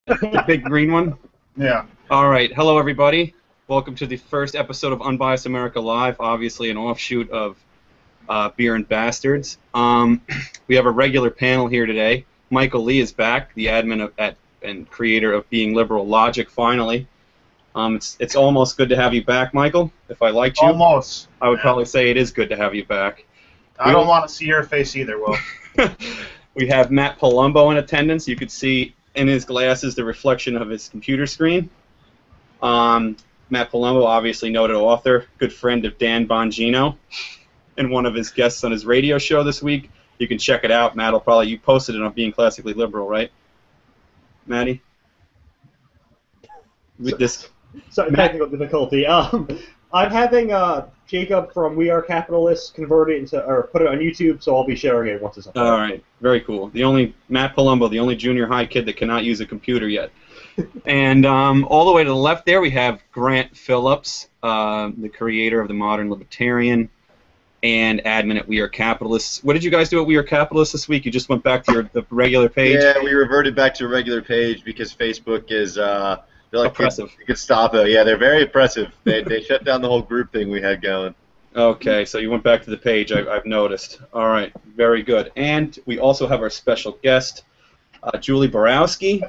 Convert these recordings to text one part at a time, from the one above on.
The big green one? Yeah. All right. Hello, everybody. Welcome to the first episode of Unbiased America Live, obviously an offshoot of Beer and Bastards. We have a regular panel here today. Michael Lee is back, the admin and creator of Being Liberal Logic, finally. It's almost good to have you back, Michael. If I liked you, Almost. I would probably say it is good to have you back. I don't want to see your face either, Will. We have Matt Palumbo in attendance. You could see in his glasses the reflection of his computer screen. Matt Palumbo, obviously noted author, good friend of Dan Bongino, and one of his guests on his radio show this week. You can check it out. Matt will probably, you posted it on Being Classically Liberal, right? Matty? With this. Sorry, technical difficulty. I'm having Jacob from We Are Capitalists convert it into, or put it on YouTube, so I'll be sharing it once it's up. All right, very cool. The only Matt Palumbo, the only junior high kid that cannot use a computer yet. And all the way to the left there, we have Grant Phillips, the creator of the Modern Libertarian and admin at We Are Capitalists. What did you guys do at We Are Capitalists this week? You just went back to the regular page? Yeah, we reverted back to a regular page because Facebook is they're like oppressive. You could stop it. Yeah, they're very oppressive. They shut down the whole group thing we had going. Okay, so you went back to the page. I've noticed. All right, very good. And we also have our special guest, Julie Borowski.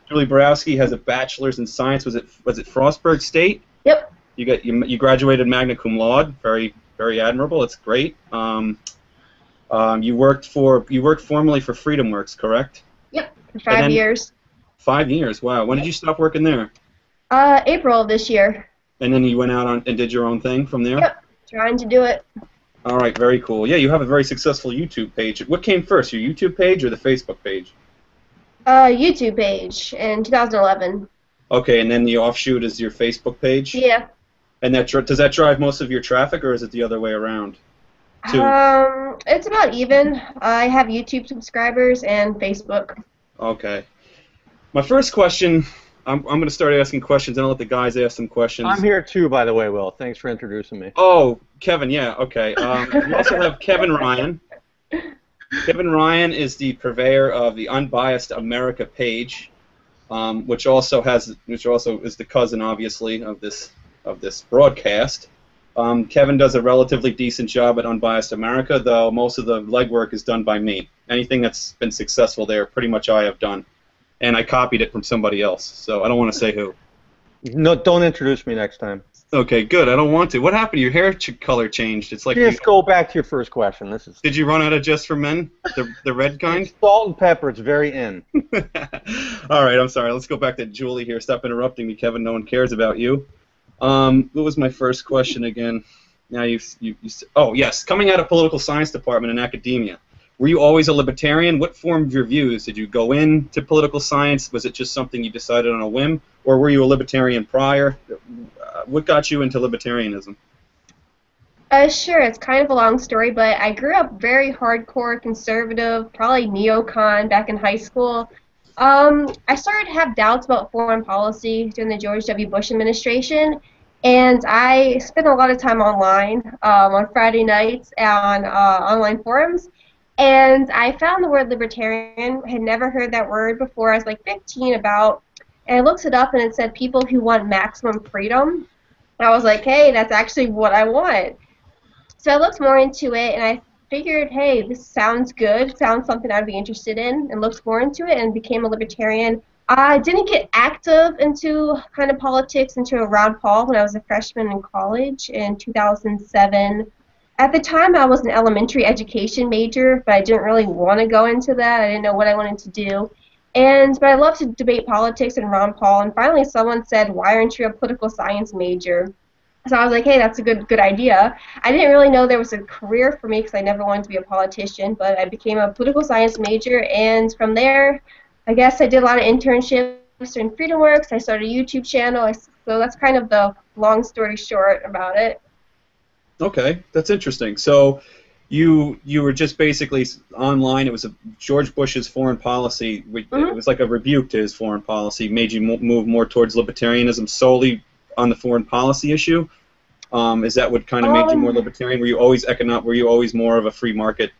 Julie Borowski has a bachelor's in science. Was it Frostburg State? Yep. You graduated magna cum laude. Very admirable. It's great. You worked formerly for FreedomWorks, correct? Yep. For 5 years. 5 years. Wow. When did you stop working there? April of this year. And then you went out and did your own thing from there? Yep. Trying to do it. All right. Very cool. Yeah, you have a very successful YouTube page. What came first, your YouTube page or the Facebook page? YouTube page in 2011. Okay, and then the offshoot is your Facebook page? Yeah. And does that drive most of your traffic, or is it the other way around? It's about even. I have YouTube subscribers and Facebook. Okay. My first question, I'm going to start asking questions, and I'll let the guys ask some questions. I'm here too, by the way, Will. Thanks for introducing me. Oh, Kevin, yeah, okay. We also have Kevin Ryan. Kevin Ryan is the purveyor of the Unbiased America page, which also is the cousin, obviously, of this broadcast. Kevin does a relatively decent job at Unbiased America, though most of the legwork is done by me. Anything that's been successful there, pretty much I have done, and I copied it from somebody else. So I don't want to say who. No, don't introduce me next time. Okay, good. I don't want to. What happened? Your hair color changed. It's like just go back to your first question. Did you run out of Just for Men, the red kind? Salt and pepper. It's very in. All right. I'm sorry. Let's go back to Julie here. Stop interrupting me, Kevin. No one cares about you. What was my first question again? Now oh yes, coming out of political science department in academia. Were you always a libertarian? What formed your views? Did you go into political science? Was it just something you decided on a whim, or were you a libertarian prior? What got you into libertarianism? Sure, it's kind of a long story, but I grew up very hardcore conservative, probably neocon back in high school. I started to have doubts about foreign policy during the George W. Bush administration, and I spent a lot of time online on Friday nights on online forums, and I found the word libertarian. I had never heard that word before. I was like 15 about, and I looked it up, and it said people who want maximum freedom. I was like, hey, that's actually what I want. So I looked more into it, and I figured, hey, this sounds good, sounds something I'd be interested in, and looked more into it and became a libertarian. I didn't get active into kind of politics until around Paul when I was a freshman in college in 2007. At the time, I was an elementary education major, but I didn't really want to go into that. I didn't know what I wanted to do. But I love to debate politics and Ron Paul, and finally someone said, why aren't you a political science major? So I was like, hey, that's a good idea. I didn't really know there was a career for me because I never wanted to be a politician, but I became a political science major, and from there, I guess I did a lot of internships in FreedomWorks. I started a YouTube channel, so that's kind of the long story short about it. Okay, that's interesting. So you were just basically online. It was George Bush's foreign policy. It was like a rebuke to his foreign policy, made you move more towards libertarianism solely on the foreign policy issue. Is that what kind of made you more libertarian? Were you always more of a free market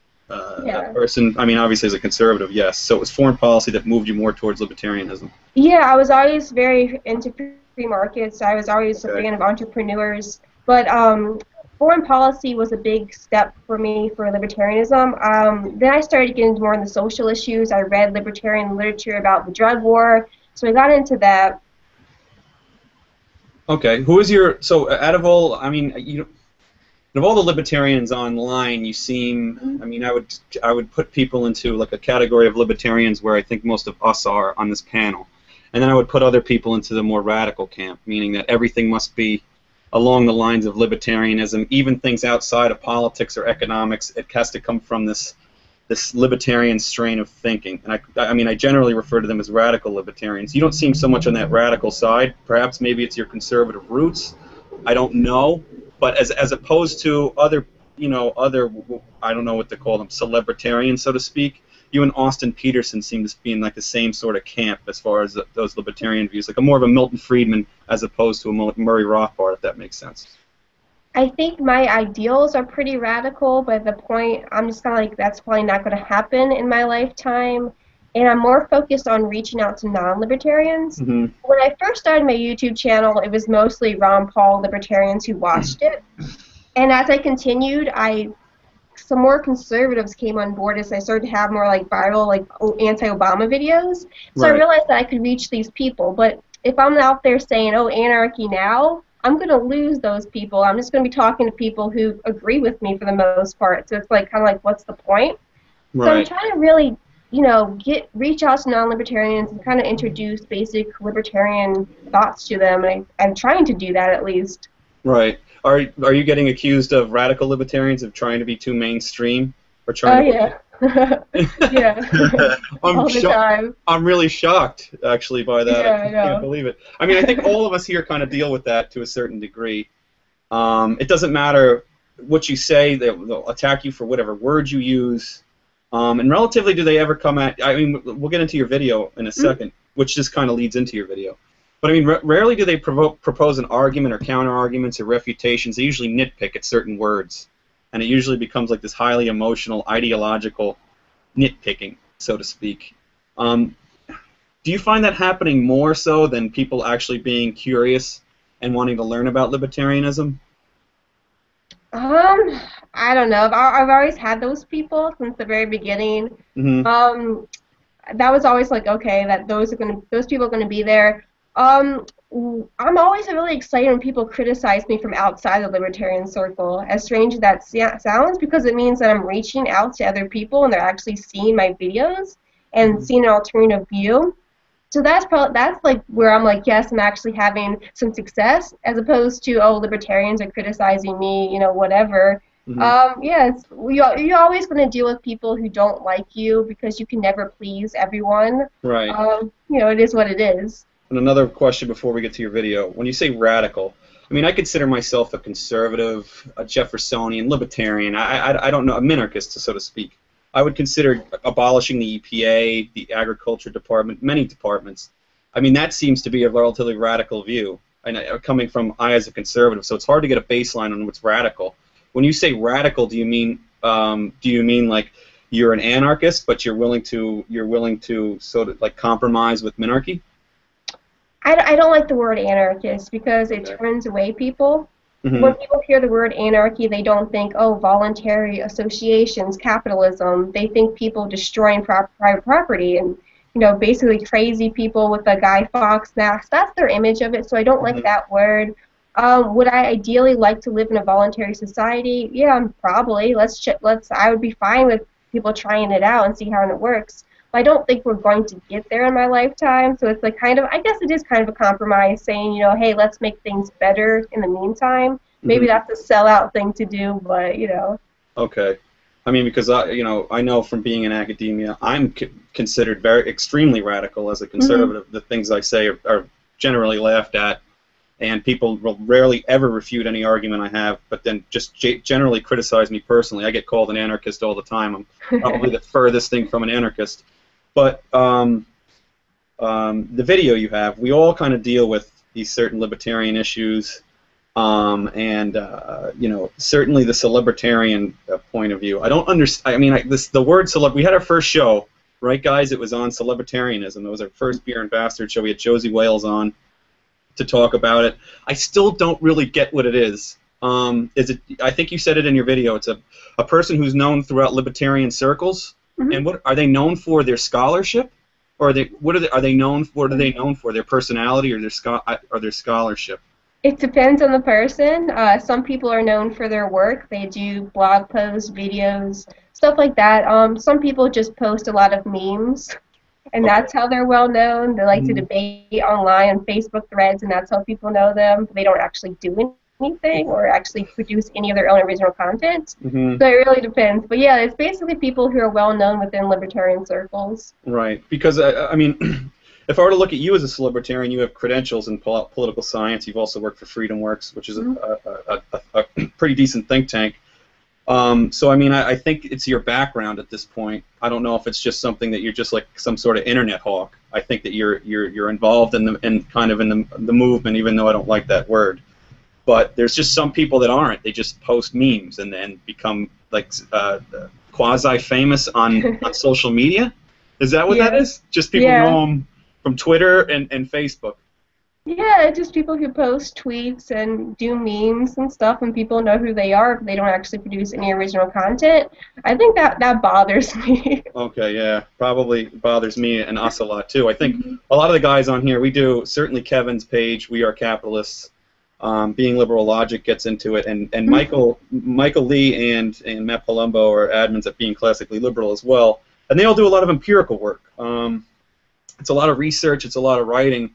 Yeah. a person? I mean, obviously as a conservative, yes. So it was foreign policy that moved you more towards libertarianism. Yeah, I was always very into free markets. I was always a Okay. fan of entrepreneurs. But foreign policy was a big step for me for libertarianism. Then I started getting more into social issues. I read libertarian literature about the drug war, so I got into that. Okay. Who is your so out of all? I mean, of all the libertarians online, you seem. I mean, I would put people into like a category of libertarians where I think most of us are on this panel, and then I would put other people into the more radical camp, meaning that everything must be along the lines of libertarianism, even things outside of politics or economics. It has to come from this libertarian strain of thinking. And I mean, I generally refer to them as radical libertarians. You don't seem so much on that radical side. Perhaps maybe it's your conservative roots. I don't know. But as opposed to other, I don't know what to call them, celebritarians, so to speak, you and Austin Peterson seem to be in like the same sort of camp as far as those libertarian views, like a more of a Milton Friedman as opposed to a Murray Rothbard, if that makes sense. I think my ideals are pretty radical, but at the point I'm just kind of like, that's probably not going to happen in my lifetime. And I'm more focused on reaching out to non-libertarians. Mm-hmm. When I first started my YouTube channel, it was mostly Ron Paul libertarians who watched it. And as I continued, some more conservatives came on board as I started to have more like viral, like anti-Obama videos. So I Right. realized that I could reach these people. But if I'm out there saying, oh, anarchy now, I'm going to lose those people. I'm just going to be talking to people who agree with me for the most part. So it's like kind of like, what's the point? Right. So I'm trying to really, reach out to non-libertarians and kind of introduce basic libertarian thoughts to them. And I'm trying to do that at least. Right. Are you getting accused of radical libertarians of trying to be too mainstream or trying to? Yeah. Yeah. All the time. I'm really shocked actually by that. Yeah, I I know. can't believe it. I mean, I think all of us here kind of deal with that to a certain degree. It doesn't matter what you say; they'll attack you for whatever words you use. And relatively, do they ever come at? I mean, we'll get into your video in a second, which just kind of leads into your video. But I mean, rarely do they propose an argument or counter-arguments or refutations. They usually nitpick at certain words, and it usually becomes like this highly emotional, ideological nitpicking, so to speak. Do you find that happening more so than people actually being curious and wanting to learn about libertarianism? I don't know. I've always had those people since the very beginning. Mm-hmm. That was always like, okay, that those people are gonna be there. I'm always really excited when people criticize me from outside the libertarian circle, as strange as that sounds, because it means that I'm reaching out to other people and they're actually seeing my videos and seeing an alternative view. So that's like where I'm like, yes, I'm actually having some success, as opposed to, oh, libertarians are criticizing me, whatever. Mm-hmm. Yes, you're always going to deal with people who don't like you because you can never please everyone. Right. It is what it is. And another question before we get to your video. When you say radical, I mean, I consider myself a conservative, a Jeffersonian, libertarian. I don't know, a minarchist, so to speak. I would consider abolishing the EPA, the Agriculture Department, many departments. I mean, that seems to be a relatively radical view, and coming from I as a conservative, so it's hard to get a baseline on what's radical. When you say radical, do you mean like you're an anarchist, but you're willing to sort of like compromise with minarchy? I don't like the word anarchist because it turns away people. Mm-hmm. When people hear the word anarchy, they don't think, oh, voluntary associations, capitalism. They think people destroying private property and, basically crazy people with a Guy Fawkes mask. That's their image of it, so I don't like that word. Would I ideally like to live in a voluntary society? Yeah, probably. I would be fine with people trying it out and see how it works. But I don't think we're going to get there in my lifetime. So it's like I guess it is kind of a compromise, saying, hey, let's make things better in the meantime. Maybe that's a sellout thing to do, but Okay. I mean, because I know from being in academia, I'm considered extremely radical as a conservative. The things I say are generally laughed at. And people will rarely ever refute any argument I have, but then just generally criticize me personally. I get called an anarchist all the time. I'm probably the furthest thing from an anarchist. But the video you have, we all kind of deal with these certain libertarian issues. and you know, certainly the celebritarian point of view. I don't understand. I mean, the word celeb. We had our first show, right, guys? It was on celebritarianism. It was our first Beer and Bastard show. We had Josie Wales on to talk about it. I still don't really get what it is. Is it? I think you said it in your video. It's a person who's known throughout libertarian circles. Mm-hmm. And what are they known for? Their scholarship, or are they? What are they? Are they known? What are they known for? Their personality or their scholarship? It depends on the person. Some people are known for their work. They do blog posts, videos, stuff like that. Some people just post a lot of memes, and that's how they're well known. They like to debate online on Facebook threads, and that's how people know them. They don't actually do anything or actually produce any of their own original content. Mm-hmm. So it really depends. But yeah, it's basically people who are well known within libertarian circles. Right. Because, I mean, if I were to look at you as a celebritarian, you have credentials in political science. You've also worked for FreedomWorks, which is a pretty decent think tank. So, I mean, I think it's your background at this point. I don't know if it's just something that you're just like some sort of internet hawk. I think that you're involved in the movement, even though I don't like that word. But there's just some people that aren't. They just post memes and then become like quasi-famous on social media. Is that what that is? Just people know them from Twitter and Facebook. Yeah, just people who post tweets and do memes and stuff, and people know who they are, but they don't actually produce any original content. I think that bothers me. Okay, yeah, probably bothers me and us a lot too. I think a lot of the guys on here, we do, certainly Kevin's page, We Are Capitalists, Being Liberal Logic gets into it, and Michael Lee and Matt Palumbo are admins at Being Classically Liberal as well, and they all do a lot of empirical work. It's a lot of research, it's a lot of writing,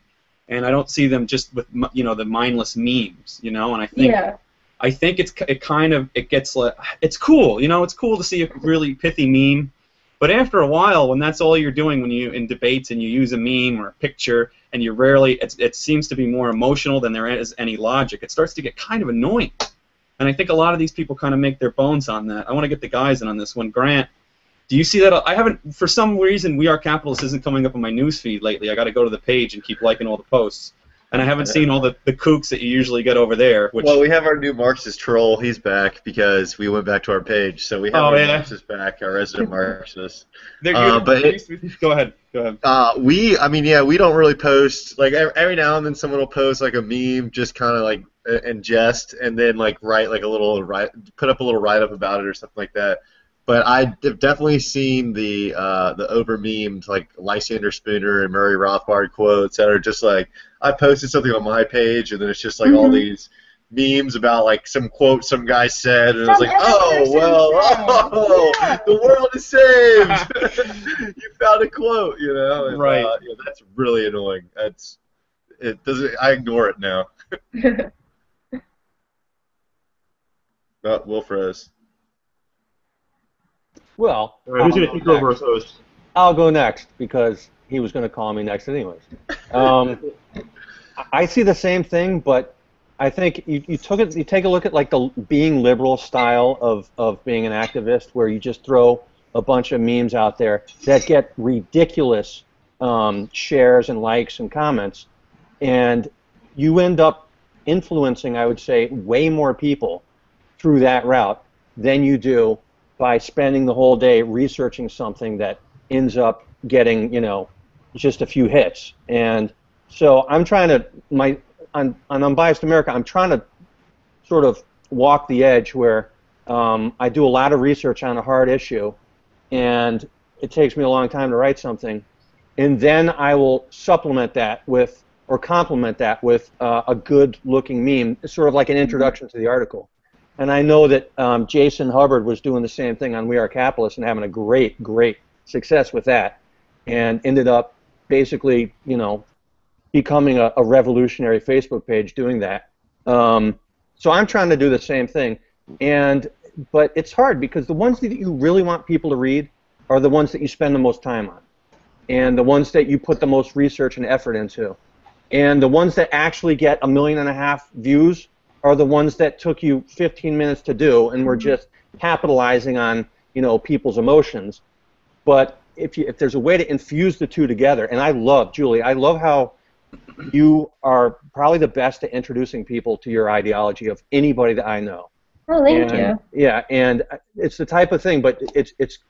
and I don't see them just with the mindless memes, and I think it gets like, it's cool, it's cool to see a really pithy meme, but after a while, when that's all you're doing when you in debates and you use a meme or a picture and you rarely, it seems to be more emotional than there is any logic, it starts to get kind of annoying, and I think a lot of these people kind of make their bones on that. I want to get the guys in on this one. Grant, do you see that? I haven't, for some reason, We Are Capitalists isn't coming up on my news feed lately. I got to go to the page and keep liking all the posts. And I haven't seen all the kooks that you usually get over there. Well, we have our new Marxist troll. He's back because we went back to our page. So we have our Marxist back, our resident Marxist. Go ahead. We don't really post. Like every now and then someone will post like a meme just kind of like in jest and then like put up a little write-up about it or something like that. But I've definitely seen the over-memed, like, Lysander Spooner and Murray Rothbard quotes that are just like, I posted something on my page, and then it's just like all these memes about, like, some quote some guy said, and I was like, the world is saved! You found a quote, And, right. That's really annoying. I ignore it now. Will froze. Well, who's going to take over as host? I'll go next because he was going to call me next anyways. I see the same thing, but I think you take a look at like the being liberal style of being an activist, where you just throw a bunch of memes out there that get ridiculous shares and likes and comments, and you end up influencing, I would say, way more people through that route than you do by spending the whole day researching something that ends up getting, just a few hits. And so I'm trying to, on Unbiased America, I'm trying to sort of walk the edge where I do a lot of research on a hard issue, and it takes me a long time to write something, and then I will supplement that with, or complement that with a good-looking meme, sort of like an introduction to the article. And I know that Jason Hubbard was doing the same thing on We Are Capitalists and having a great success with that, and ended up basically, becoming a revolutionary Facebook page doing that. So I'm trying to do the same thing, but it's hard because the ones that you really want people to read are the ones that you spend the most time on, and the ones that you put the most research and effort into, and the ones that actually get 1.5 million views are the ones that took you 15 minutes to do and were just capitalizing on, people's emotions. But if there's a way to infuse the two together, and I love, Julie, I love how you are probably the best at introducing people to your ideology of anybody that I know. Oh, thank you. Yeah, and it's the type of thing, but it's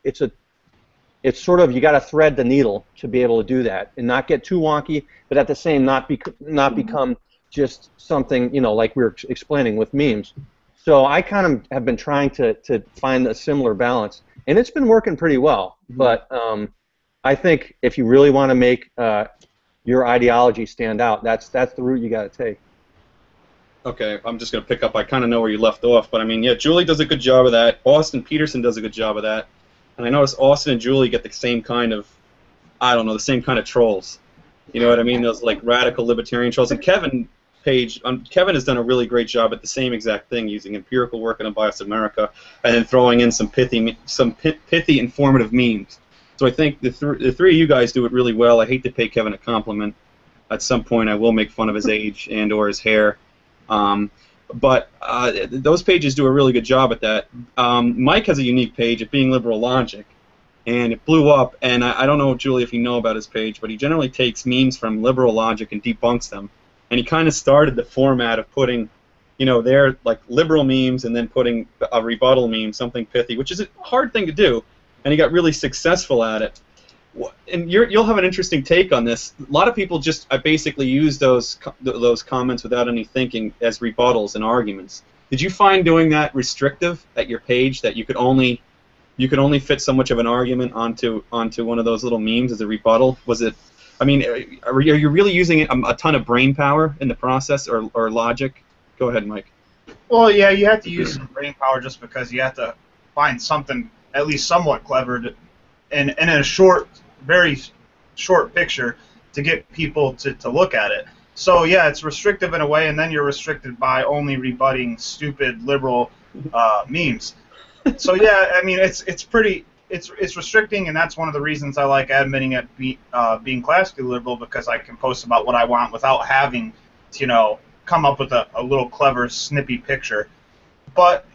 sort of, you got to thread the needle to be able to do that and not get too wonky, but at the same not become just something, you know, like we were explaining with memes. So I kind of have been trying to find a similar balance, and it's been working pretty well. But I think if you really want to make your ideology stand out, that's the route you got to take. Okay, I'm just going to pick up. I kind of know where you left off, but I mean, yeah, Julie does a good job of that. Austin Peterson does a good job of that. And I notice Austin and Julie get the same kind of, I don't know, the same kind of trolls. You know what I mean? Those like radical libertarian trolls. And Kevin has done a really great job at the same exact thing, using empirical work in Unbiased America, and then throwing in some pithy, informative memes. So I think the three of you guys do it really well. I hate to pay Kevin a compliment. At some point, I will make fun of his age and/or his hair. But those pages do a really good job at that. Mike has a unique page at Being Liberal Logic, and it blew up. And I don't know, Julie, if you know about his page, but he generally takes memes from Liberal Logic and debunks them. And he kind of started the format of putting, you know, their like liberal memes and then putting a rebuttal meme, something pithy, which is a hard thing to do. And he got really successful at it. And you'll have an interesting take on this. A lot of people just basically use those comments without any thinking as rebuttals and arguments. Did you find doing that restrictive at your page, that you could only fit so much of an argument onto one of those little memes as a rebuttal? Was it? I mean, are you really using a ton of brain power in the process, or logic? Go ahead, Mike. Well, yeah, you have to use some brain power just because you have to find something at least somewhat clever and in a very short picture to get people to look at it. So yeah, it's restrictive in a way, and then you're restricted by only rebutting stupid liberal memes. So yeah, I mean it's restricting, and that's one of the reasons I like admitting at being classically liberal, because I can post about what I want without having to, you know, come up with a little clever snippy picture. But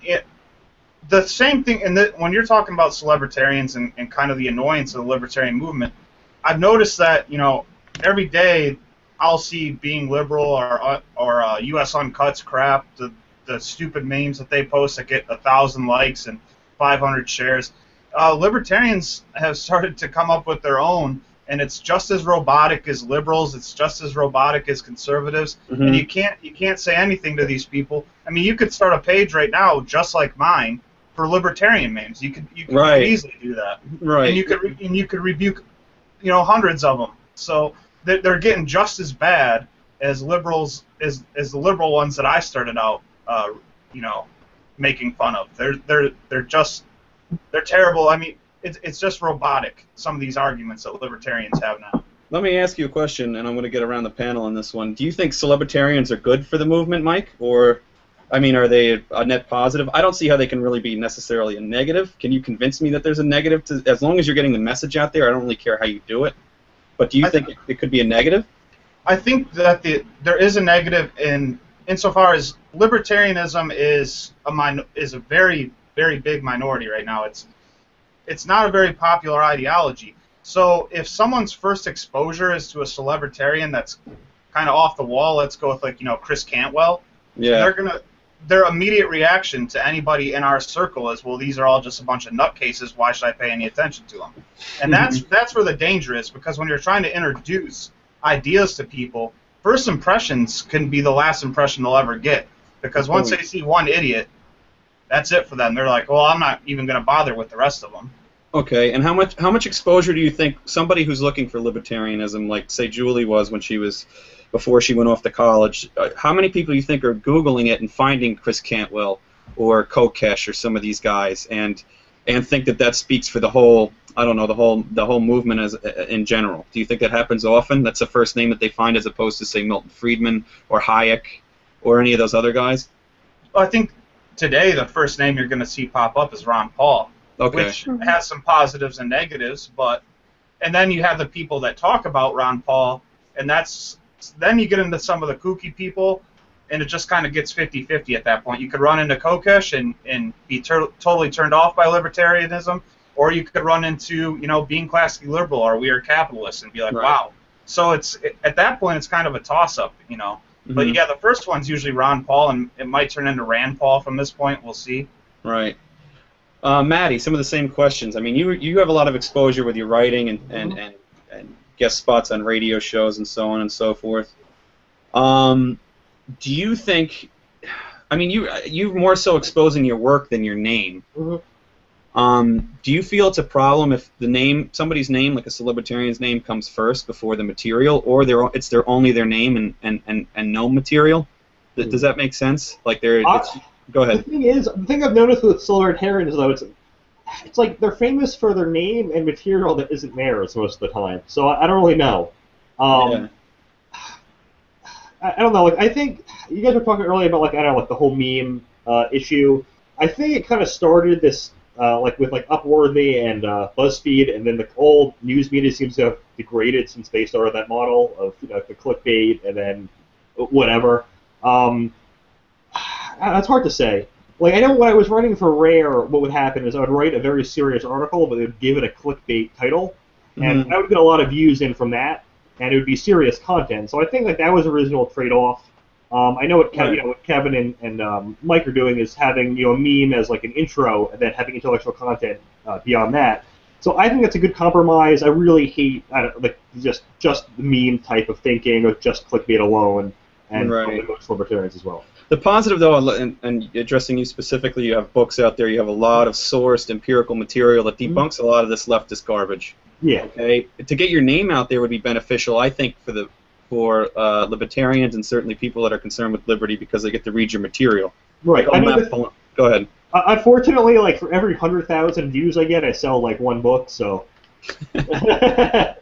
the same thing, and when you're talking about celebritarians and kind of the annoyance of the libertarian movement, I've noticed that, you know, every day I'll see Being Liberal or U.S. Uncut's crap, the stupid memes that they post that get 1,000 likes and 500 shares. Libertarians have started to come up with their own, and it's just as robotic as liberals. It's just as robotic as conservatives, and you can't say anything to these people. I mean, you could start a page right now just like mine for libertarian memes. You could easily do that, right? And you could rebuke, you know, hundreds of them. So they're getting just as bad as liberals as the liberal ones that I started out, you know, making fun of. They're terrible. I mean, it's just robotic, some of these arguments that libertarians have now. Let me ask you a question, and I'm going to get around the panel on this one. Do you think celebritarians are good for the movement, Mike? Or, I mean, are they a net positive? I don't see how they can really be necessarily a negative. Can you convince me that there's a negative? As long as you're getting the message out there, I don't really care how you do it. But do you think it could be a negative? I think that there is a negative insofar as libertarianism is a very, very big minority right now. It's not a very popular ideology. So if someone's first exposure is to a celebritarian that's kind of off the wall, let's go with, like, you know, Chris Cantwell. Yeah. Their immediate reaction to anybody in our circle is, well, these are all just a bunch of nutcases. Why should I pay any attention to them? And that's where the danger is, because when you're trying to introduce ideas to people, first impressions can be the last impression they'll ever get. Because once they see one idiot, that's it for them. They're like, well, I'm not even going to bother with the rest of them. Okay, and how much exposure do you think somebody who's looking for libertarianism, like say Julie was before she went off to college, how many people do you think are Googling it and finding Chris Cantwell or Kokesh or some of these guys and think that speaks for the whole, I don't know, the whole movement in general? Do you think that happens often? That's the first name that they find, as opposed to, say, Milton Friedman or Hayek or any of those other guys? Well, I think today the first name you're going to see pop up is Ron Paul, which has some positives and negatives, and then you have the people that talk about Ron Paul, and then you get into some of the kooky people, and it just kind of gets 50-50 at that point. You could run into Kokesh and be totally turned off by libertarianism, or you could run into, you know, Being Classically Liberal or We Are Capitalists and be like, wow, So at that point it's kind of a toss-up, you know. Mm-hmm. But yeah, the first one's usually Ron Paul, and it might turn into Rand Paul from this point. We'll see. Right. Maddie, some of the same questions. I mean, you have a lot of exposure with your writing and guest spots on radio shows and so on and so forth. Do you think? I mean, you're more so exposing your work than your name. Mm-hmm. Do you feel it's a problem if somebody's name, like a celebrity's name, comes first before the material, or it's only their name and no material? Does that make sense? Like go ahead. The thing I've noticed with celebrityrians, though, it's like they're famous for their name and material that isn't theirs most of the time. So I don't really know. Yeah. I don't know. Like, I think you guys were talking earlier about like the whole meme issue. I think it kind of started this with Upworthy and BuzzFeed, and then the old news media seems to have degraded since they started that model of the clickbait and then whatever. That's hard to say. Like, I know when I was writing for Rare, what would happen is I would write a very serious article, but they would give it a clickbait title, and I would get a lot of views in from that, and it would be serious content. So I think that was the original trade-off. I know what Kevin and Mike are doing is having a meme as like an intro, and then having intellectual content beyond that. So I think that's a good compromise. I really hate just the meme type of thinking, or just clickbait alone, and most libertarians as well. The positive, though, and addressing you specifically, you have books out there. You have a lot of sourced empirical material that debunks a lot of this leftist garbage. Yeah. Okay. To get your name out there would be beneficial, I think, for libertarians and certainly people that are concerned with liberty, because they get to read your material. Right. Go ahead. Unfortunately, like for every 100,000 views I get, I sell like one book. So. I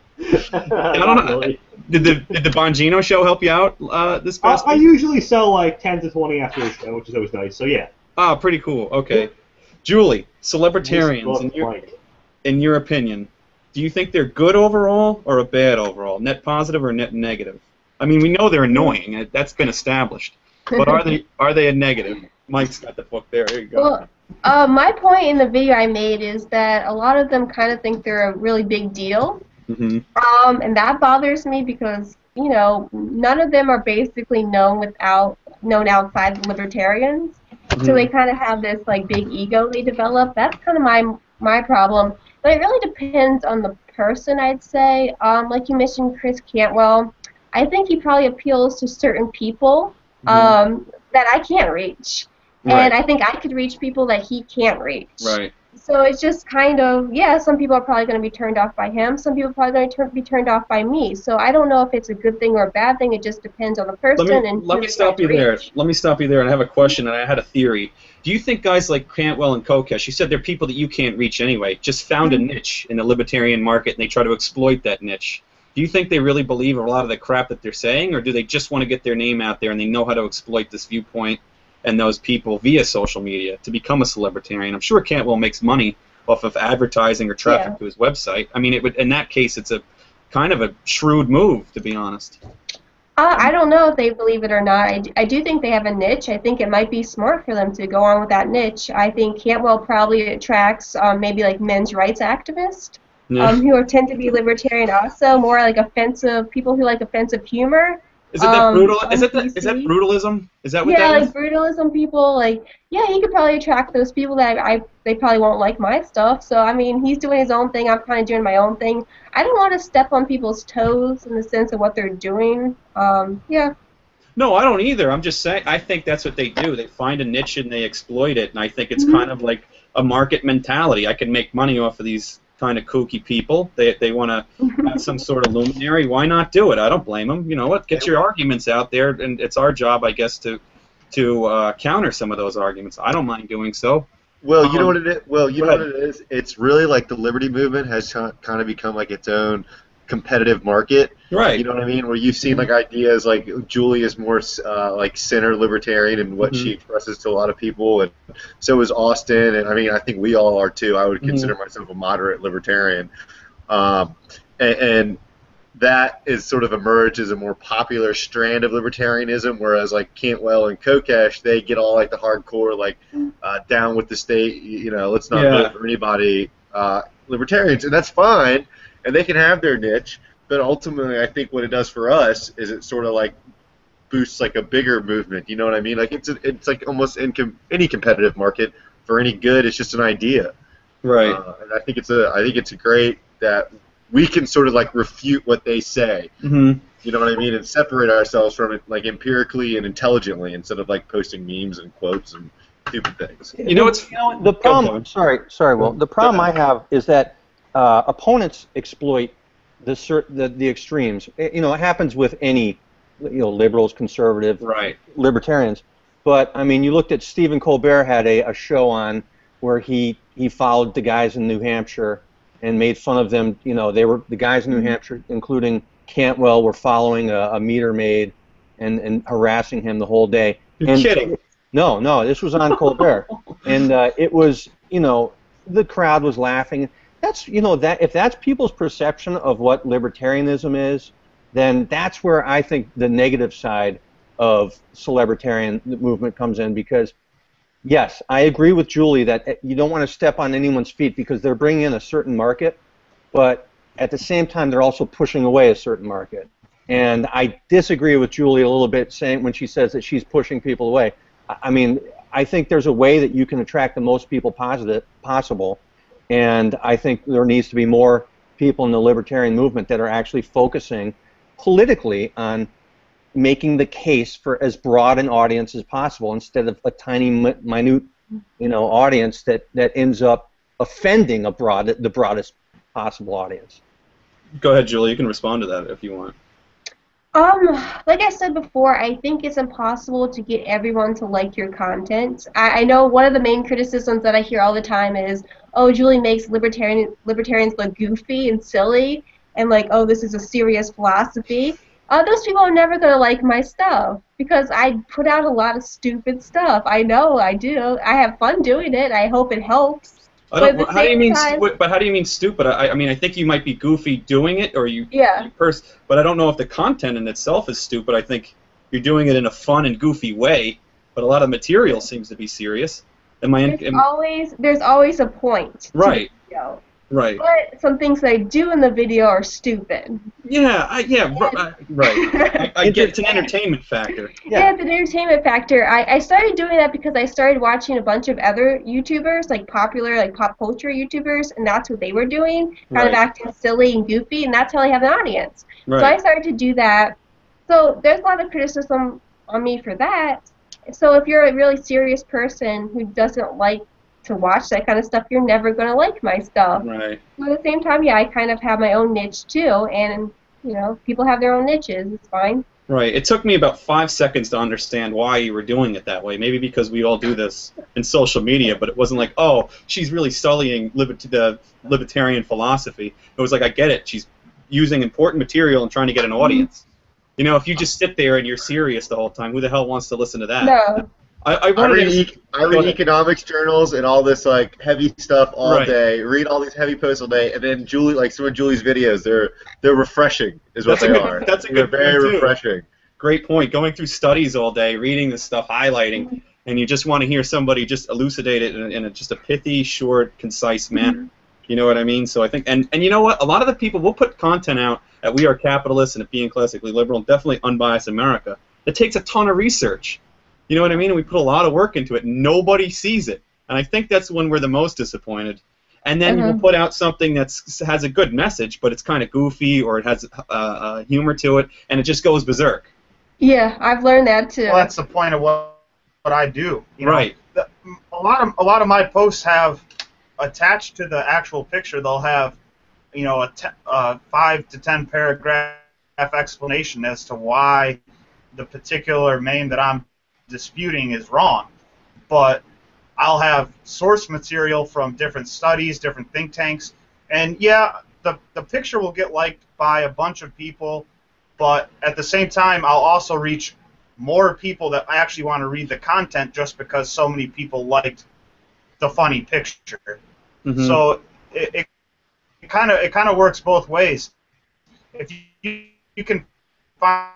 don't know. Really. Did the Bongino show help you out this past week? I usually sell like 10 to 20 after the show, which is always nice. So yeah. Ah, pretty cool. Okay, Julie, celebritarians, in your opinion, do you think they're good overall or a bad overall? Net positive or net negative? I mean, we know they're annoying. That's been established. But are they a negative? Mike's got the book there. Here you go. Well, my point in the video I made is that a lot of them kind of think they're a really big deal. Mm-hmm. And that bothers me because, none of them are basically known outside the libertarians. Mm-hmm. So they kind of have this like big ego they develop. That's kind of my problem. But it really depends on the person, I'd say. Like you mentioned, Chris Cantwell. I think he probably appeals to certain people that I can't reach. Right. And I think I could reach people that he can't reach. Right. So it's just kind of, some people are probably going to be turned off by him. Some people are probably going to be turned off by me. So I don't know if it's a good thing or a bad thing. It just depends on the person. Let me stop you there. Let me stop you there, and I have a question, and I had a theory. Do you think guys like Cantwell and Kokesh, you said they're people that you can't reach anyway, just found a niche in the libertarian market, and they try to exploit that niche? Do you think they really believe a lot of the crap that they're saying, or do they just want to get their name out there and they know how to exploit this viewpoint and those people via social media to become a celebritarian? I'm sure Cantwell makes money off of advertising or traffic to his website. I mean, in that case, it's a kind of a shrewd move, to be honest. I don't know if they believe it or not. I do think they have a niche. I think it might be smart for them to go on with that niche. I think Cantwell probably attracts maybe like men's rights activists who tend to be libertarian also, more like people who like offensive humor. Is it that brutal? Is that brutalism? Is that what that is? Yeah, like brutalism people. Like, he could probably attract those people that they probably won't like my stuff. So I mean, he's doing his own thing. I'm kind of doing my own thing. I don't want to step on people's toes in the sense of what they're doing. No, I don't either. I'm just saying. I think that's what they do. They find a niche and they exploit it. And I think it's kind of like a market mentality. I can make money off of these kind of kooky people. They want to have some sort of luminary. Why not do it? I don't blame them. You know what? Get your arguments out there, and it's our job, I guess, to counter some of those arguments. I don't mind doing so. Well, you know what it is. Well, you know what it is. It's really like the liberty movement has kind of become like its own competitive market. Right. You know what I mean? Where you've seen like ideas like Julie is more like center libertarian in what she expresses to a lot of people, and so is Austin, and I mean I think we all are too. I would consider myself a moderate libertarian, and that is sort of emerged as a more popular strand of libertarianism, whereas like Cantwell and Kokesh, they get all like the hardcore like down with the state, let's not vote for anybody libertarians, and that's fine, and they can have their niche. but ultimately, I think what it does for us is it sort of like boosts like a bigger movement. You know what I mean? Like it's like almost in any competitive market for any good. It's just an idea. Right. And I think it's great that we can sort of like refute what they say. Mm-hmm. You know what I mean? And separate ourselves from it like empirically and intelligently instead of like posting memes and quotes and stupid things. You know what's the problem? Sorry, Will. The problem I have is that opponents exploit the extremes. It happens with any liberals, conservative, right, libertarians. But I mean, you looked at Stephen Colbert had a show on where he followed the guys in New Hampshire and made fun of them. They were the guys in New Hampshire, including Cantwell, were following a meter maid and harassing him the whole day. You're kidding. No, this was on Colbert, and it was the crowd was laughing. That's that if that's people's perception of what libertarianism is, then that's where I think the negative side of celebritarian movement comes in, because yes, I agree with Julie that you don't want to step on anyone's feet because they're bringing in a certain market, but at the same time they're also pushing away a certain market. And I disagree with Julie a little bit when she says that she's pushing people away. I mean, I think there's a way that you can attract the most people possible, and I think there needs to be more people in the libertarian movement that are actually focusing politically on making the case for as broad an audience as possible instead of a tiny, minute, audience that ends up offending the broadest possible audience. Go ahead, Julie. You can respond to that if you want. Like I said before, I think it's impossible to get everyone to like your content. I know one of the main criticisms that I hear all the time is, oh, Julie makes libertarians look goofy and silly, and like, oh, this is a serious philosophy. Those people are never going to like my stuff because I put out a lot of stupid stuff. I know I do. I have fun doing it. I hope it helps. How do you mean stupid? I mean, I think you might be goofy doing it, or but I don't know if the content in itself is stupid. I think you're doing it in a fun and goofy way, but a lot of material seems to be serious. There's always a point. Right. To the video. Right. But some things that I do in the video are stupid. Right. I get it's an entertainment factor. Yeah, it's an entertainment factor. I started doing that because I started watching a bunch of other YouTubers, like popular, like pop culture YouTubers, and that's what they were doing, kind of acting silly and goofy, and that's how I have an audience. Right. So I started to do that. So there's a lot of criticism on me for that. So if you're a really serious person who doesn't like to watch that kind of stuff, you're never going to like my stuff. Right. But at the same time, yeah, I kind of have my own niche too, and people have their own niches. It's fine. Right. It took me about 5 seconds to understand why you were doing it that way. Maybe because we all do this in social media, but it wasn't like, oh, she's really sullying the libertarian philosophy. It was like, I get it. She's using important material and trying to get an audience. If you just sit there and you're serious the whole time, who the hell wants to listen to that? No. I read economics journals and all this like heavy stuff all day. Read all these heavy posts all day, and then Julie, like some of Julie's videos, they're refreshing, is what they are. That's a good. They're very refreshing. Great point. Going through studies all day, reading this stuff, highlighting, and you just want to hear somebody just elucidate it in just a pithy, short, concise manner. You know what I mean? So I think, and you know what? A lot of the people will put content out at We Are Capitalists and at Being Classically Liberal, and definitely Unbiased America. It takes a ton of research. You know what I mean? And we put a lot of work into it. Nobody sees it. And I think that's when we're the most disappointed. And then we'll put out something that has a good message, but it's kind of goofy or it has humor to it, and it just goes berserk. Yeah, I've learned that too. Well, that's the point of what I do. Right. A lot of my posts have attached to the actual picture. They'll have, a 5 to 10 paragraph explanation as to why the particular meme that I'm disputing is wrong, but I'll have source material from different studies, different think tanks, and yeah, the picture will get liked by a bunch of people, but at the same time, I'll also reach more people that actually want to read the content just because so many people liked the funny picture. Mm-hmm. So it kind of works both ways. If you can find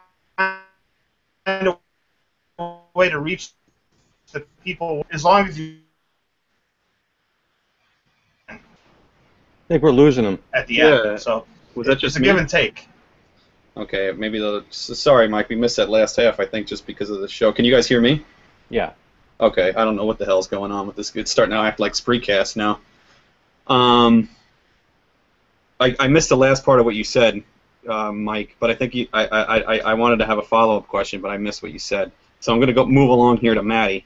a way to reach the people, as long as you. I think we're losing them at the end. So was that just it's a give and take. Okay, maybe sorry, Mike, we missed that last half, I think, just because of the show. Can you guys hear me? Yeah. Okay, I don't know what the hell's going on with this. It's starting to act like Spreecast now. I missed the last part of what you said, Mike, but I think I wanted to have a follow-up question, but I missed what you said. So I'm going to move along here to Maddie.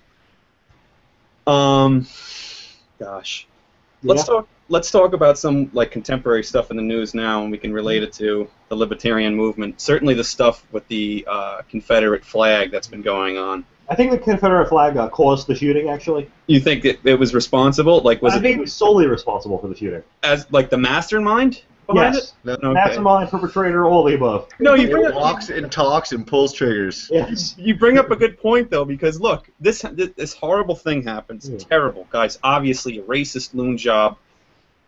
Gosh. Yeah. Let's talk about some like contemporary stuff in the news now, and we can relate it to the libertarian movement. Certainly the stuff with the Confederate flag that's been going on. I think the Confederate flag caused the shooting, actually. You think it was responsible? Like, I think it was solely responsible for the shooting. as like the mastermind behind Yes. it? Okay. Mastermind, perpetrator, all the above. No, you bring Walks and talks and pulls triggers. Yes. You bring up a good point, though, because look, this horrible thing happens. Terrible, guys. Obviously, a racist loon job,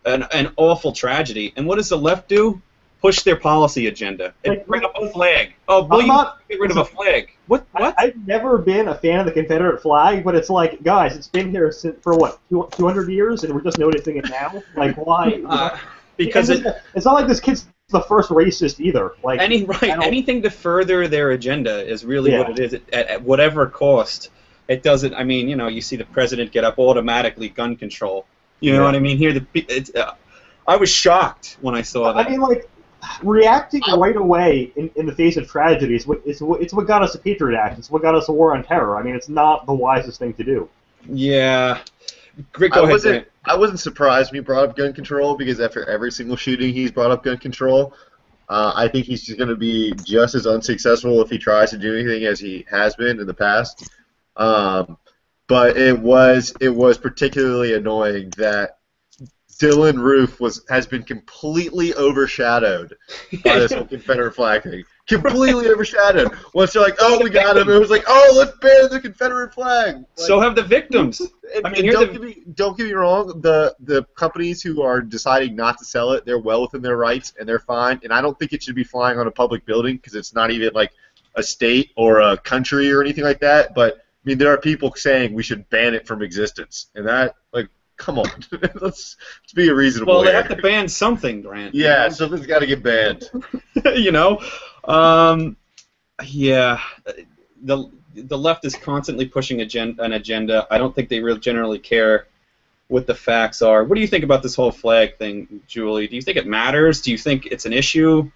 an awful tragedy. And what does the left do? Push their policy agenda and bring up a flag. Oh, will you get rid of a flag? What? I've never been a fan of the Confederate flag, but it's like, guys, it's been here for what, 200 years, and we're just noticing it now. Like, why? Because it's not like this kid's the first racist either. Like anything to further their agenda is really what it is at whatever cost. It doesn't. I mean, you see the president get up automatically gun control. You know what I mean? Here, I was shocked when I saw that. I mean, like, reacting right away in the face of tragedy is what got us a Patriot Act. It's what got us a war on terror. I mean, it's not the wisest thing to do. Yeah. Go ahead, Grant. I wasn't surprised when he brought up gun control, because after every single shooting he's brought up gun control. I think he's just going to be just as unsuccessful if he tries to do anything as he has been in the past. But it was particularly annoying that Dylan Roof has been completely overshadowed by this whole Confederate flag thing. Completely overshadowed. Once they're like, oh, we got him, it was like, oh, let's ban the Confederate flag. Like, so have the victims. I mean, don't get me wrong. The companies who are deciding not to sell it, they're well within their rights and they're fine. And I don't think it should be flying on a public building, because it's not even like a state or a country or anything like that. But I mean, there are people saying we should ban it from existence, and that, like, come on, let's be a reasonable. Well, they have to ban something, Grant. Yeah, something's got to get banned. Yeah, the left is constantly pushing an agenda. I don't think they really generally care what the facts are. What do you think about this whole flag thing, Julie? Do you think it matters? Do you think it's an issue?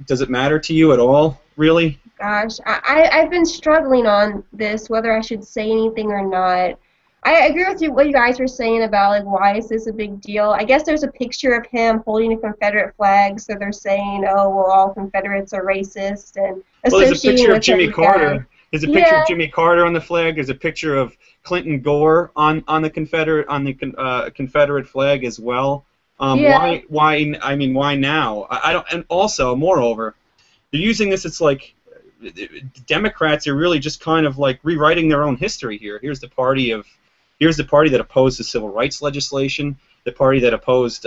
Does it matter to you at all, really? Gosh, I've been struggling on this, whether I should say anything or not. I agree with what you guys were saying about, like, why is this a big deal? I guess there's a picture of him holding a Confederate flag, so they're saying, oh, well, all Confederates are racist, and there's a picture of Jimmy Carter. Guy. There's a picture of Jimmy Carter on the flag. There's a picture of Clinton Gore on the Confederate flag as well. Why? I mean, why now? I don't. And also, moreover, they're using this. It's like Democrats are really just kind of like rewriting their own history here. Here's the party that opposed the civil rights legislation, the party that opposed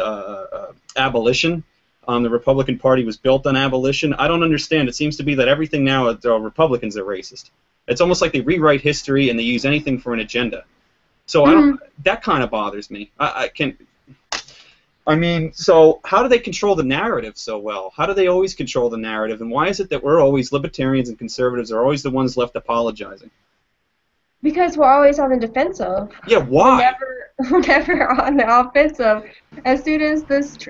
abolition. The Republican Party was built on abolition. I don't understand. It seems to be that everything now, Republicans are racist. It's almost like they rewrite history and they use anything for an agenda. So that kind of bothers me. So how do they control the narrative so well? How do they always control the narrative? And why is it that we're always, libertarians and conservatives are always the ones left apologizing? Because we're always on the defensive. Yeah, why? We're never on the offensive. As soon as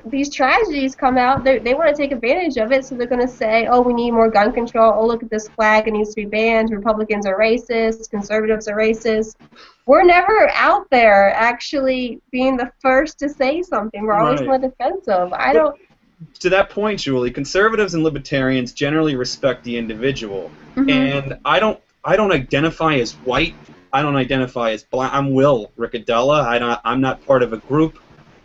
these tragedies come out, they want to take advantage of it, so they're going to say, oh, we need more gun control. Oh, look at this flag. It needs to be banned. Republicans are racist. Conservatives are racist. We're never out there actually being the first to say something. We're always on the defensive. To that point, Julie, conservatives and libertarians generally respect the individual. And I don't identify as white. I don't identify as black. I'm Will Riccadella. I'm not part of a group.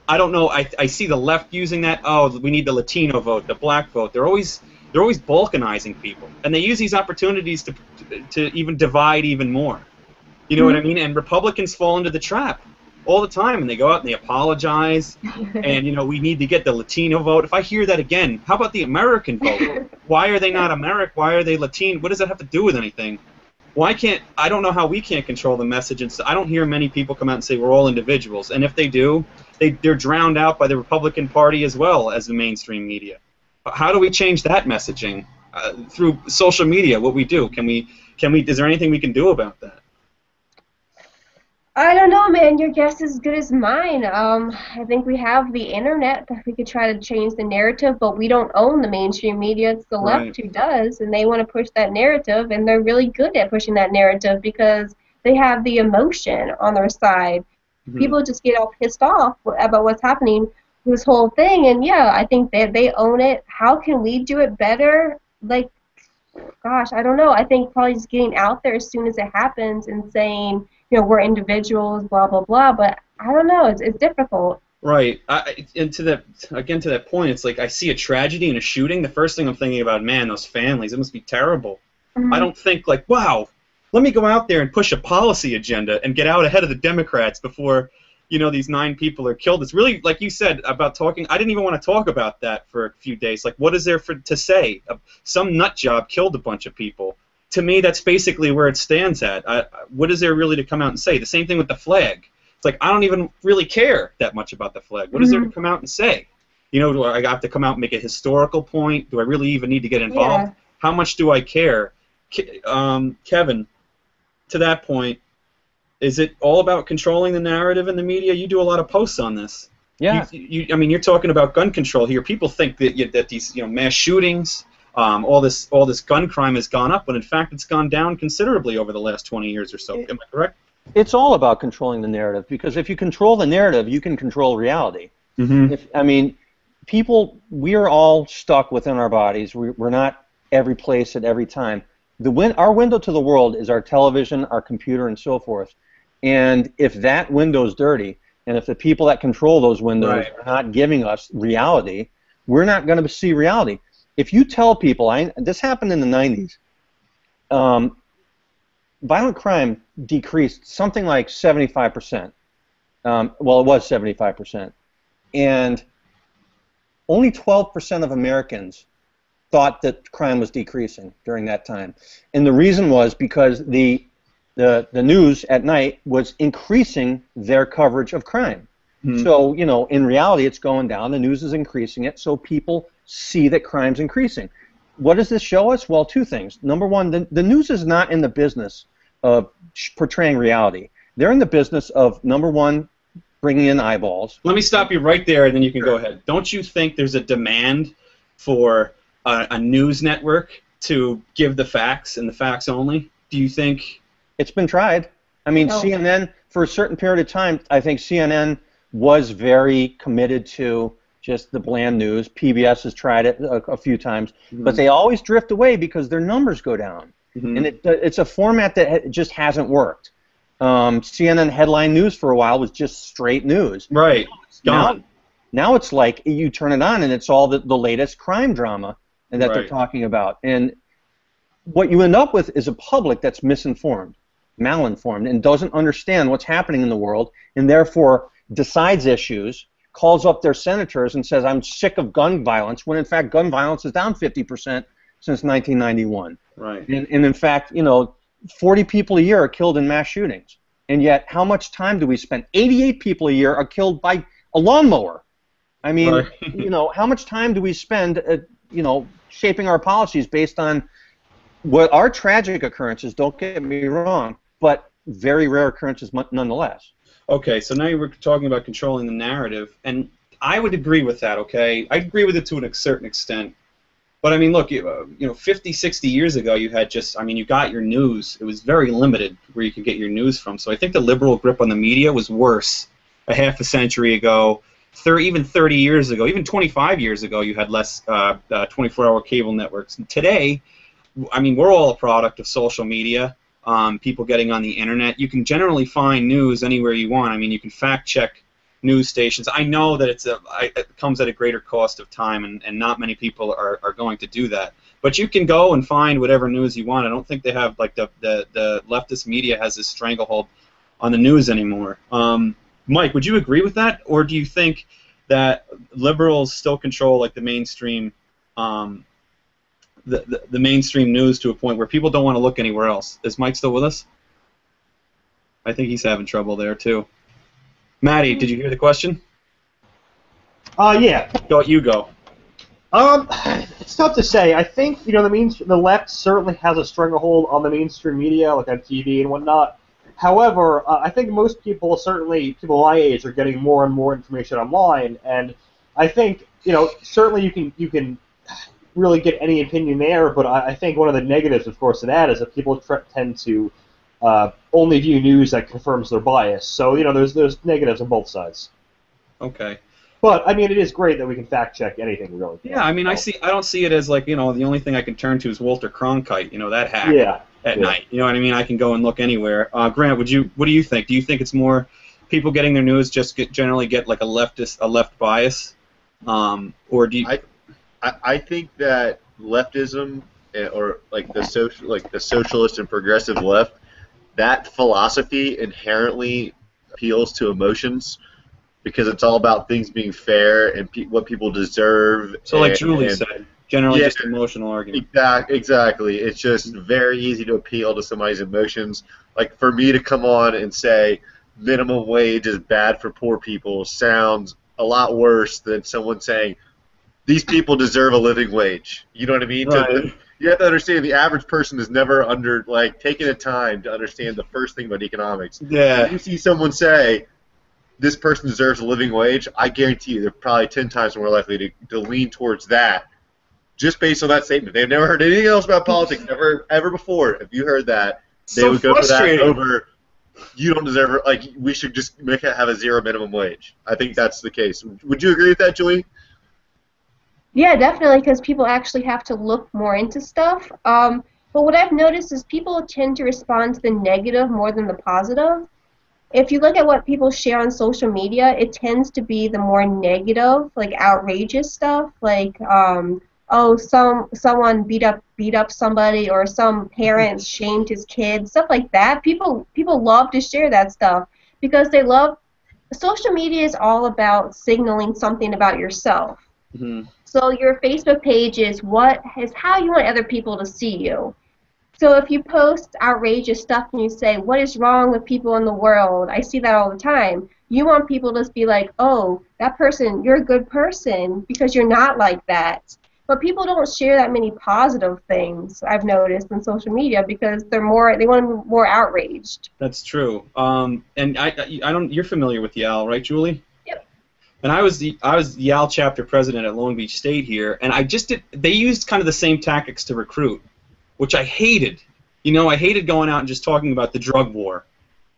I don't know. I see the left using that. Oh, we need the Latino vote, the black vote. They're always balkanizing people, and they use these opportunities to even divide even more. You know what I mean? And Republicans fall into the trap all the time, and they go out and they apologize, and we need to get the Latino vote. If I hear that again, how about the American vote? Why are they not American? Why are they Latino? What does that have to do with anything? I don't know how we can't control the message, and so I don't hear many people come out and say we're all individuals, and if they do, they're drowned out by the Republican Party as well as the mainstream media. How do we change that messaging through social media? What we do? Can we? Is there anything we can do about that? I don't know, man. Your guess is as good as mine. I think we have the internet that we could try to change the narrative, but we don't own the mainstream media. It's the Right. left who does, and they want to push that narrative, and they're really good at pushing that narrative because they have the emotion on their side. Mhm. People just get all pissed off about what's happening with this whole thing, and yeah, I think that they own it. How can we do it better? Like, gosh, I don't know. I think probably just getting out there as soon as it happens and saying, you know, we're individuals, blah, blah, blah. But I don't know. It's difficult. Right. And to that point, it's like I see a tragedy and a shooting. The first thing I'm thinking about, man, those families, it must be terrible. Mhm. I don't think like, wow, let me go out there and push a policy agenda and get out ahead of the Democrats before, you know, these 9 people are killed. It's really, like you said, about talking. I didn't even want to talk about that for a few days. Like, what is there to say? Some nut job killed a bunch of people. To me, that's basically where it stands at. What is there really to come out and say? The same thing with the flag. It's like, I don't even really care that much about the flag. What is there to come out and say? You know, do I have to come out and make a historical point? Do I really even need to get involved? Yeah. How much do I care? Kevin, to that point, is it all about controlling the narrative in the media? You do a lot of posts on this. Yeah. I mean, you're talking about gun control here. People think that these mass shootings, all this gun crime has gone up, when in fact it's gone down considerably over the last 20 years or so. Am I correct? It's all about controlling the narrative, because if you control the narrative, you can control reality. Mm-hmm. People, we are all stuck within our bodies. We're not every place at every time. Our window to the world is our television, our computer, and so forth. And if that window's dirty, and if the people that control those windows are not giving us reality, we're not going to see reality. If you tell people, this happened in the 90s, violent crime decreased something like 75%. Well, it was 75%. And only 12% of Americans thought that crime was decreasing during that time. And the reason was because the news at night was increasing their coverage of crime. Mm-hmm. So, you know, in reality, it's going down. The news is increasing it, so people see that crime's increasing. What does this show us? Well, 2 things. Number one, the news is not in the business of portraying reality. They're in the business of, number one, bringing in eyeballs. Let me stop you right there, and then you can go ahead. Don't you think there's a demand for a news network to give the facts and the facts only? Do you think? It's been tried. I mean, CNN, for a certain period of time, I think CNN was very committed to just the bland news. PBS has tried it a few times, but they always drift away because their numbers go down. And it's a format that just hasn't worked. CNN headline news for a while was just straight news. Right. Gone. Now it's like you turn it on and it's all the latest crime drama and that they're talking about. And what you end up with is a public that's misinformed, malinformed, and doesn't understand what's happening in the world, and therefore decides issues, calls up their senators and says, I'm sick of gun violence, when in fact gun violence is down 50% since 1991. Right. And in fact, you know, 40 people a year are killed in mass shootings. And yet, how much time do we spend? 88 people a year are killed by a lawnmower. I mean, you know, how much time do we spend, you know, shaping our policies based on what are tragic occurrences, don't get me wrong, but very rare occurrences nonetheless. Okay, so now we're talking about controlling the narrative, and I would agree with that, okay? I agree with it to a certain extent. But, I mean, look, you know, 50, 60 years ago, you had just, I mean, you got your news. It was very limited where you could get your news from. So I think the liberal grip on the media was worse a half a century ago, even 30 years ago, even 25 years ago, you had less 24-hour cable networks. And today, I mean, we're all a product of social media, people getting on the internet. You can generally find news anywhere you want. I mean, you can fact-check news stations. I know that it comes at a greater cost of time, and not many people are going to do that. But you can go and find whatever news you want. I don't think they have, like, the leftist media has this stranglehold on the news anymore. Mike, would you agree with that, or do you think that liberals still control, like, the mainstream the mainstream news to a point where people don't want to look anywhere else? Is Mike still with us? I think he's having trouble there too. Maddie, did you hear the question? Yeah. You go. It's tough to say. I think the left certainly has a stranglehold on the mainstream media, like on TV and whatnot. However, I think most people, certainly people my age, are getting more and more information online, and I think certainly you can really get any opinion there. But I think one of the negatives, of course, of that is that people tend to only view news that confirms their bias. So there's negatives on both sides. Okay. But I mean, it is great that we can fact check anything, really. Yeah, I mean, I don't see it as like the only thing I can turn to is Walter Cronkite, that hack at night. You know what I mean? I can go and look anywhere. Grant, what do you think? Do you think it's more people getting their news generally get like a left bias, or do you? I think that leftism or like the socialist and progressive left, that philosophy inherently appeals to emotions. Because it's all about things being fair and what people deserve. So, like Julie said, generally just emotional argument. Exactly. It's just very easy to appeal to somebody's emotions. Like, for me to come on and say minimum wage is bad for poor people sounds a lot worse than someone saying these people deserve a living wage. You know what I mean? Right. You have to understand the average person is never taking the time to understand the first thing about economics. Yeah. When you see someone say, this person deserves a living wage, I guarantee you they're probably 10 times more likely to lean towards that just based on that statement. They've never heard anything else about politics ever before. If you heard that, they would go for that over you don't deserve it. Like, we should just have a zero minimum wage. I think that's the case. Would you agree with that, Julie? Yeah, definitely, because people actually have to look more into stuff. But what I've noticed is people tend to respond to the negative more than the positive. If you look at what people share on social media, it tends to be the more negative, like outrageous stuff, like someone beat up somebody, or some parent shamed his kid, stuff like that. People love to share that stuff because they love. Social media is all about signaling something about yourself. Mm-hmm. So your Facebook page is how you want other people to see you. So if you post outrageous stuff and you say, what is wrong with people in the world? I see that all the time. You want people to be like, oh, that person, you're a good person because you're not like that. But people don't share that many positive things, I've noticed, on social media because they want to be more outraged. That's true. And you're familiar with YAL, right, Julie? Yep. And I was the YAL chapter president at Long Beach State here, and they used kind of the same tactics to recruit, which I hated. I hated going out and just talking about the drug war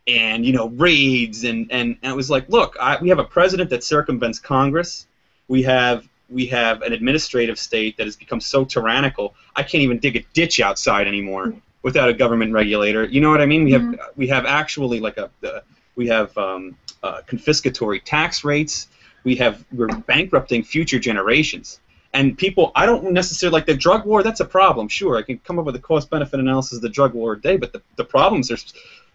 and, raids, and it was like, look, we have a president that circumvents Congress. We have an administrative state that has become so tyrannical, I can't even dig a ditch outside anymore without a government regulator. You know what I mean? We have actually confiscatory tax rates. We're bankrupting future generations. And people, I don't necessarily like the drug war. That's a problem. Sure, I can come up with a cost-benefit analysis of the drug war a day, but the problems are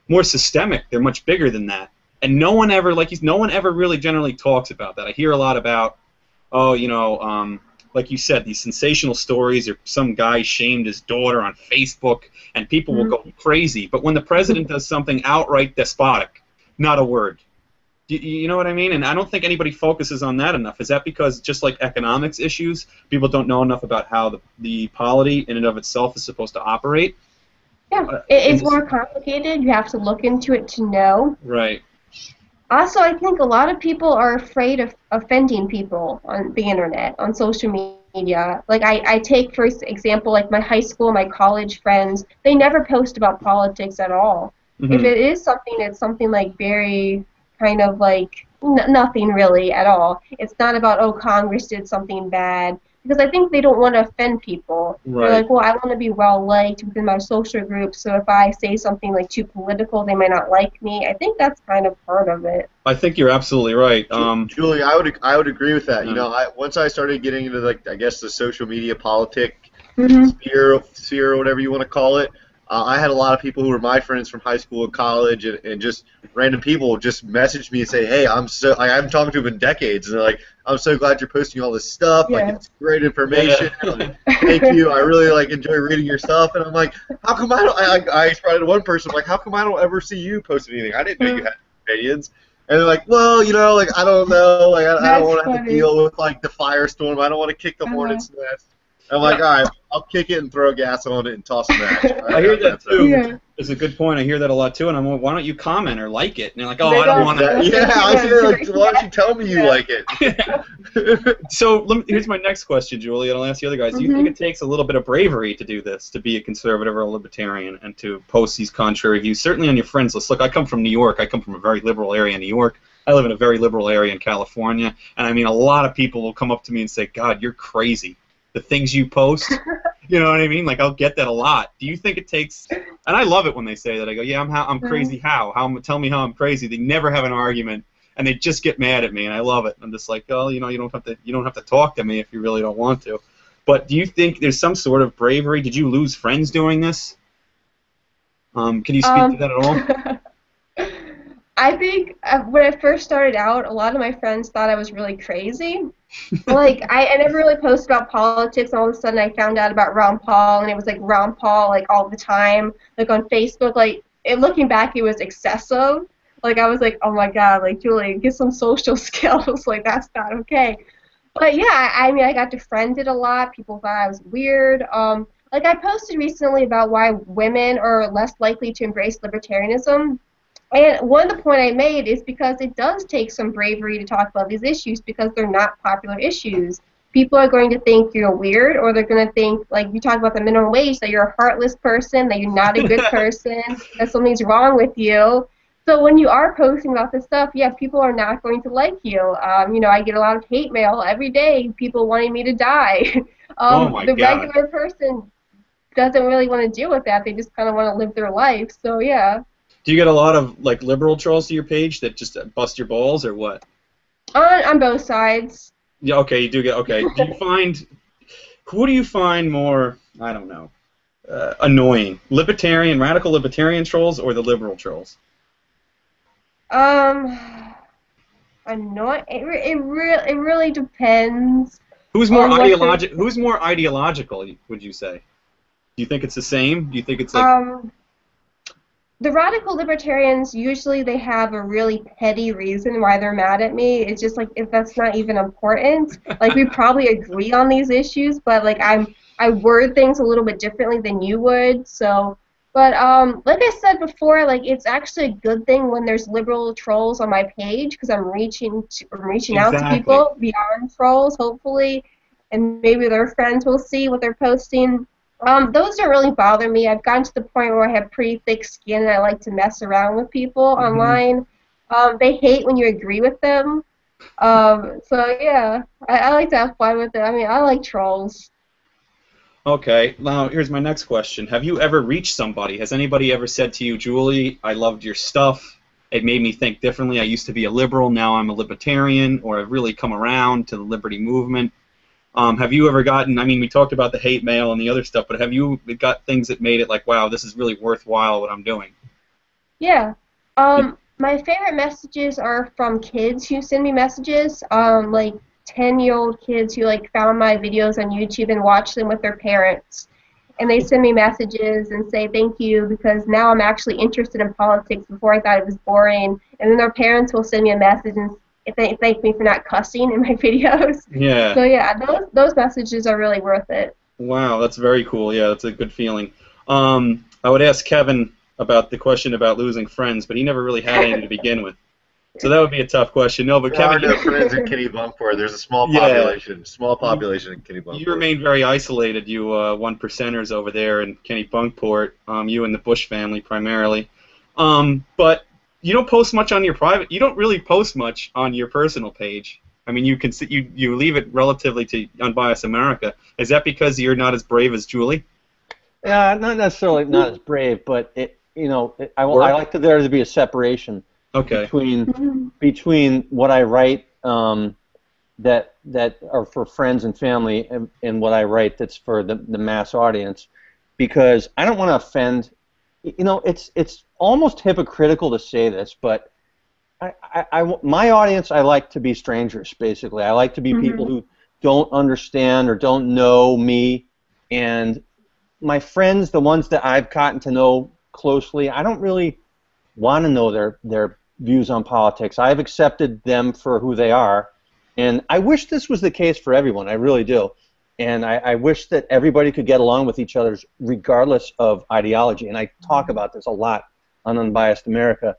more systemic. They're much bigger than that. And no one ever really generally talks about that. I hear a lot about, like you said, these sensational stories, or some guy shamed his daughter on Facebook, and people will go crazy. But when the president does something outright despotic, not a word. You know what I mean? And I don't think anybody focuses on that enough. Is that because, just like economics issues, people don't know enough about how the polity in and of itself is supposed to operate? Yeah, it's more complicated. You have to look into it to know. Right. Also, I think a lot of people are afraid of offending people on the internet, on social media. Like, I take, for example, like my high school, my college friends, they never post about politics at all. Mm-hmm. If it is something, it's something like very kind of like nothing really at all. It's not about, oh, Congress did something bad, because I think they don't want to offend people. Right. They're like, well, I want to be well-liked within my social group, so if I say something like too political, they might not like me. I think that's kind of part of it. I think you're absolutely right. Julie, I would agree with that. Once I started getting into, like, I guess the social media politic sphere or whatever you want to call it, I had a lot of people who were my friends from high school and college, and just random people just message me and say, hey, I haven't talked to them in decades, and they're like, I'm so glad you're posting all this stuff. Yeah. Like, it's great information. Yeah. Thank you. I really enjoy reading your stuff. And I'm like, how come I responded to one person, like, how come I don't ever see you post anything? I didn't know you had opinions. And they're like, well, like I don't know, like I That's don't want to have to funny. deal with like the firestorm. I don't want to kick the hornet's nest. I'm like, all right, I'll kick it and throw gas on it and toss a match. I hear that too. Yeah. It's a good point. I hear that a lot too, and I'm like, why don't you comment or like it? And they're like, oh, They I don't don't. want to. Yeah, I was saying, like, why don't you tell me you like it? So here's my next question, Julie, and I'll ask the other guys. Do you think it takes a little bit of bravery to do this, to be a conservative or a libertarian, and to post these contrary views? Certainly on your friends list. Look, I come from New York. I come from a very liberal area in New York. I live in a very liberal area in California. And I mean, a lot of people will come up to me and say, God, you're crazy. The things you post, you know what I mean? Like, I'll get that a lot. Do you think it takes, and I love it when they say that. I go, yeah, I'm crazy. How? Tell me how I'm crazy. They never have an argument, and they just get mad at me, and I love it. I'm just like, oh, you don't have to talk to me if you really don't want to. But do you think there's some sort of bravery? Did you lose friends doing this? Can you speak to that at all? I think when I first started out, a lot of my friends thought I was really crazy. Like, I never really posted about politics, and all of a sudden I found out about Ron Paul, and it was like Ron Paul like all the time, like on Facebook. Like, looking back, it was excessive. Like, I was like, oh my God, like, Julie, get some social skills. Like, that's not okay. But yeah, I mean, I got defriended a lot. People thought I was weird. Like, I posted recently about why women are less likely to embrace libertarianism. And one of the point I made is because it does take some bravery to talk about these issues because they're not popular issues. People are going to think you're weird, or they're going to think, like you talk about the minimum wage, that you're a heartless person, that you're not a good person, that something's wrong with you. So when you are posting about this stuff, yeah, people are not going to like you. You know, I get a lot of hate mail every day, people wanting me to die. Oh my the God. regular person doesn't really want to deal with that. They just kind of want to live their life. So yeah. Do you get a lot of like liberal trolls to your page that just bust your balls, or what? On both sides. Yeah, okay, you do get, okay. Do you find, who do you find more, I don't know, annoying? Radical libertarian trolls, or the liberal trolls? Annoying. It really depends. Who's more on Who's more ideological, would you say? Do you think it's the same? Do you think it's like... The radical libertarians, usually they have a really petty reason why they're mad at me. It's just like, if that's not even important. Like, we probably agree on these issues, but like I word things a little bit differently than you would. So, but like I said before, like, it's actually a good thing when there's liberal trolls on my page, because I'm reaching out to people beyond trolls, hopefully, and maybe their friends will see what they're posting. Those don't really bother me. I've gotten to the point where I have pretty thick skin and I like to mess around with people online. They hate when you agree with them. So yeah, I like to have fun with it. I mean, I like trolls. Okay, now here's my next question. Have you ever reached somebody? Has anybody ever said to you, Julie, I loved your stuff. It made me think differently. I used to be a liberal, now I'm a libertarian, or I've really come around to the liberty movement. Have you ever gotten, I mean, we talked about the hate mail and the other stuff, but have you got things that made it like, wow, this is really worthwhile what I'm doing? Yeah. My favorite messages are from kids who send me messages, like 10-year-old kids who like found my videos on YouTube and watched them with their parents. And they send me messages and say thank you because now I'm actually interested in politics. Before I thought it was boring. And then their parents will send me a message and thank me for not cussing in my videos. Yeah. So yeah, those messages are really worth it. Wow, that's very cool. Yeah, that's a good feeling. I would ask Kevin about the question about losing friends, but he never really had any to begin with. So that would be a tough question. No, but There Kevin, are no friends in Kennebunkport. There's a small population. Yeah. Small population in Kennebunkport. You remain very isolated, you one percenters over there in Kennebunkport. You and the Bush family primarily. But you don't post much on your private. You don't really post much on your personal page. I mean, you can you leave it relatively to Unbiased America. Is that because you're not as brave as Julie? Yeah, not necessarily not as brave, but I like there to be a separation. Okay. Between what I write that are for friends and family and what I write that's for the mass audience, because I don't want to offend. It's almost hypocritical to say this, but my audience, I like to be strangers, basically. I like to be people who don't understand or don't know me, and my friends, the ones that I've gotten to know closely, I don't really want to know their views on politics. I've accepted them for who they are, and I wish this was the case for everyone. I really do. And I wish that everybody could get along with each other regardless of ideology. And I talk about this a lot on Unbiased America.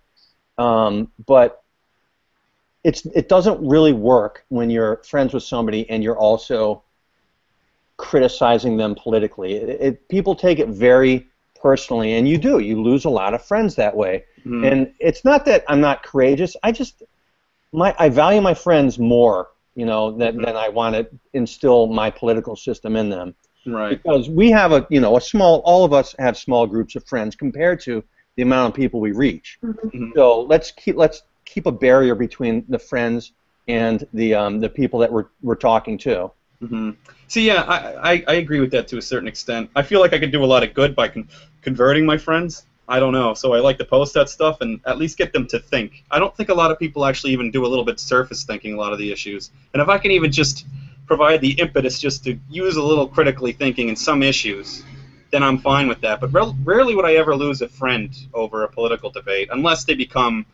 But it doesn't really work when you're friends with somebody and you're also criticizing them politically. People take it very personally, and you do. You lose a lot of friends that way. Mm. And it's not that I'm not courageous. I value my friends more, you know, than I want to instill my political system in them. Right. Because we have all of us have small groups of friends compared to the amount of people we reach. Mm-hmm. So let's keep a barrier between the friends and the people that we're talking to. Mm-hmm. So yeah, I agree with that to a certain extent. I feel like I could do a lot of good by converting my friends. I don't know, so I like to post that stuff and at least get them to think. I don't think a lot of people actually even do a little bit surface thinking a lot of the issues. And if I can even just provide the impetus just to use a little critically thinking in some issues, then I'm fine with that. But rarely would I ever lose a friend over a political debate, unless they become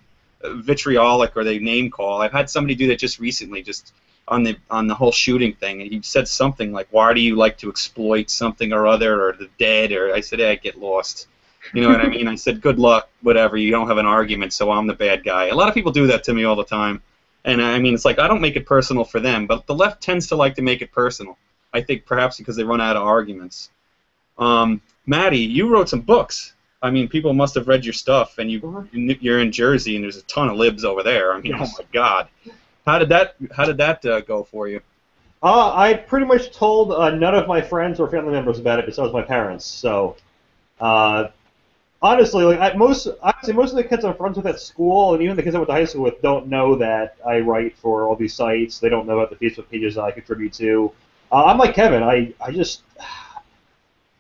vitriolic or they name call. I've had somebody do that just recently, just on the whole shooting thing, and he said something like, "Why do you like to exploit something or other, or the dead?" Or I said, "Hey, I get lost." You know what I mean? I said, "Good luck, whatever. You don't have an argument, so I'm the bad guy." A lot of people do that to me all the time, and I mean, it's like I don't make it personal for them, but the left tends to like to make it personal. I think perhaps because they run out of arguments. Maddie, you wrote some books. I mean, people must have read your stuff, and you're in Jersey, and there's a ton of libs over there. I mean, yes. Oh my God. How did that go for you? I pretty much told none of my friends or family members about it besides my parents. So, honestly, like most of the kids I'm friends with at school, and even the kids I went to high school with, don't know that I write for all these sites. They don't know about the Facebook pages that I contribute to. I'm like Kevin.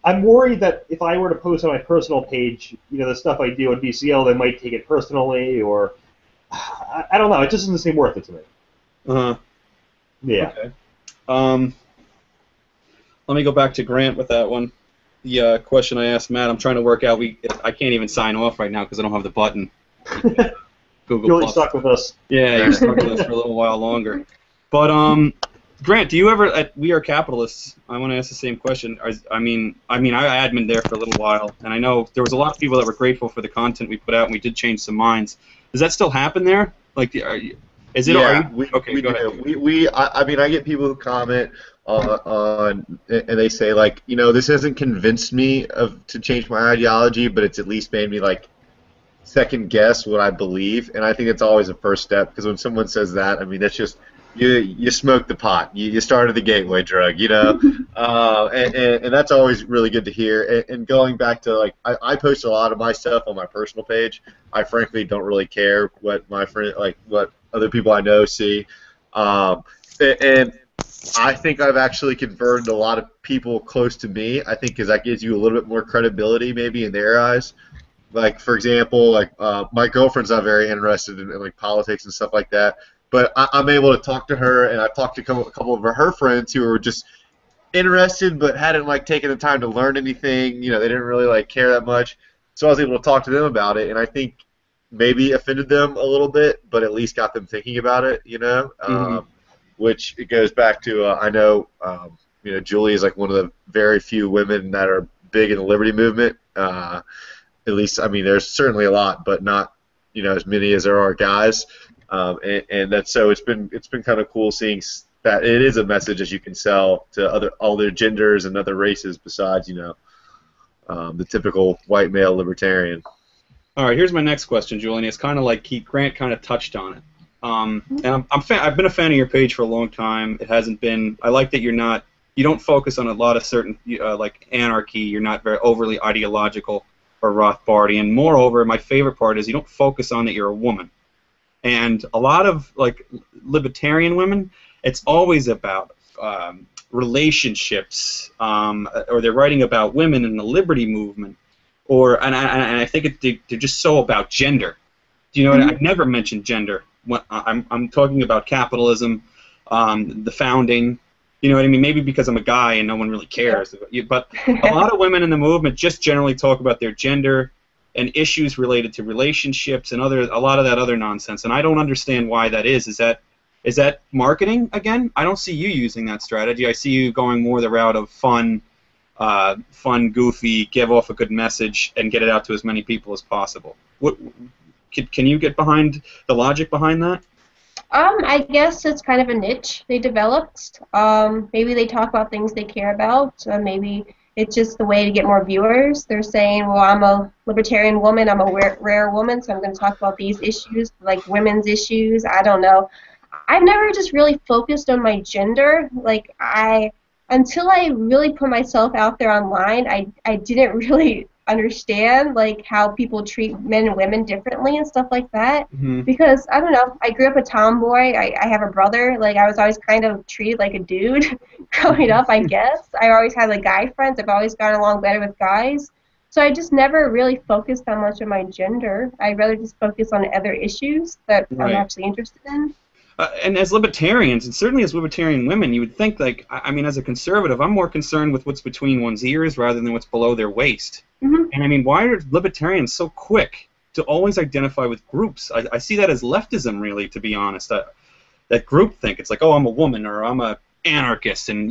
I'm worried that if I were to post on my personal page, you know, the stuff I do on BCL, they might take it personally, or I don't know. It just doesn't seem worth it to me. Uh-huh. Yeah. Okay. Let me go back to Grant with that one. The question I asked Matt, I'm trying to work out. I can't even sign off right now because I don't have the button. Google You're Plus. stuck with us. Yeah, you're stuck with us for a little while longer. But Grant, do you ever at We Are Capitalists? I want to ask the same question. I admin there for a little while, and I know there was a lot of people that were grateful for the content we put out, and we did change some minds. Does that still happen there? Like, is it? Yeah, okay, go ahead. I mean, I get people who comment on, and they say like, you know, this hasn't convinced me to change my ideology, but it's at least made me like second guess what I believe, and I think it's always a first step, because when someone says that, I mean, that's just you smoked the pot, you started the gateway drug, you know, and that's always really good to hear. And going back to like, I post a lot of my stuff on my personal page. I frankly don't really care what my friend, like what other people I know see, and I think I've actually converted a lot of people close to me. I think because that gives you a little bit more credibility maybe in their eyes. Like for example, like my girlfriend's not very interested in like politics and stuff like that. But I'm able to talk to her, and I've talked to a couple of her friends who were just interested but hadn't like taken the time to learn anything. You know, they didn't really like care that much. So I was able to talk to them about it, and I think maybe offended them a little bit, but at least got them thinking about it. You know, which it goes back to I know you know, Julie is like one of the very few women that are big in the liberty movement. At least, I mean, there's certainly a lot, but not, you know, as many as there are guys. And that's, so it's been kind of cool seeing that it is a message as you can sell to other genders and other races besides, you know, the typical white male libertarian. All right, here's my next question, Julian. It's kind of like Grant kind of touched on it. And I've been a fan of your page for a long time. It hasn't been. I like that you don't focus on a lot of certain like anarchy. You're not very overly ideological or Rothbardian. Moreover, my favorite part is you don't focus on that you're a woman. And a lot of like libertarian women, it's always about relationships, or they're writing about women in the liberty movement, and I think they're just so about gender. Do you know what? I've never mentioned gender. I'm talking about capitalism, the founding. You know what I mean? Maybe because I'm a guy and no one really cares. But a lot of women in the movement just generally talk about their gender, and issues related to relationships and a lot of that other nonsense. And I don't understand why that is. Is that marketing again? I don't see you using that strategy. I see you going more the route of fun, goofy, give off a good message, and get it out to as many people as possible. Can you get behind the logic behind that? I guess it's kind of a niche they developed. Maybe they talk about things they care about. Maybe it's just the way to get more viewers. They're saying, well, I'm a libertarian woman, I'm a rare woman, so I'm going to talk about these issues, like women's issues. I don't know. I've never just really focused on my gender. Like, until I really put myself out there online, I didn't really understand like how people treat men and women differently and stuff like that. Mm-hmm. Because I don't know, I grew up a tomboy. I have a brother. Like, I was always kind of treated like a dude growing up, I guess. I always had like guy friends. I've always gotten along better with guys. So I just never really focused that much on my gender. I'd rather just focus on other issues that I'm actually interested in. And as libertarians, and certainly as libertarian women, you would think, like, I mean, as a conservative, I'm more concerned with what's between one's ears rather than what's below their waist. Mm-hmm. And I mean, why are libertarians so quick to always identify with groups? I see that as leftism, really, to be honest. That groupthink. It's like, oh, I'm a woman, or I'm a anarchist, and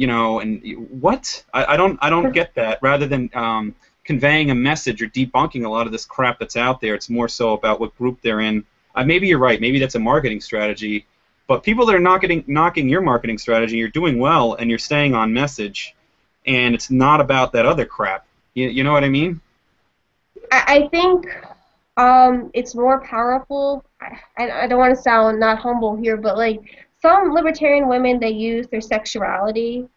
what? I don't get that. Rather than conveying a message or debunking a lot of this crap that's out there, it's more so about what group they're in. Maybe you're right. Maybe that's a marketing strategy. But people that are knocking your marketing strategy, you're doing well and you're staying on message, and it's not about that other crap. You know what I mean? I think it's more powerful. I don't want to sound not humble here, but like some libertarian women, they use their sexuality.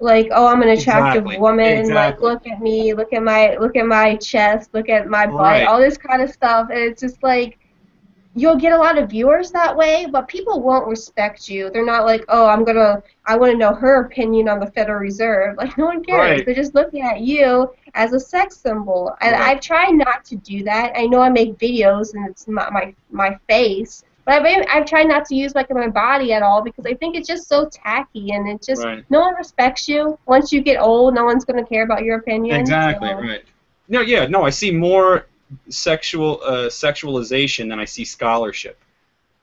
Like, oh, I'm an attractive woman. Like, look at me, look at my chest, look at my butt, all this kind of stuff. And it's just like, you'll get a lot of viewers that way, but people won't respect you. They're not like, oh, I want to know her opinion on the Federal Reserve. Like, no one cares. Right. They're just looking at you as a sex symbol. And I've tried not to do that. I know I make videos and it's not my face, but I've tried not to use like my body at all because I think it's just so tacky and it just no one respects you. Once you get old, no one's going to care about your opinion. Exactly, right. No, I see more sexualization than I see scholarship.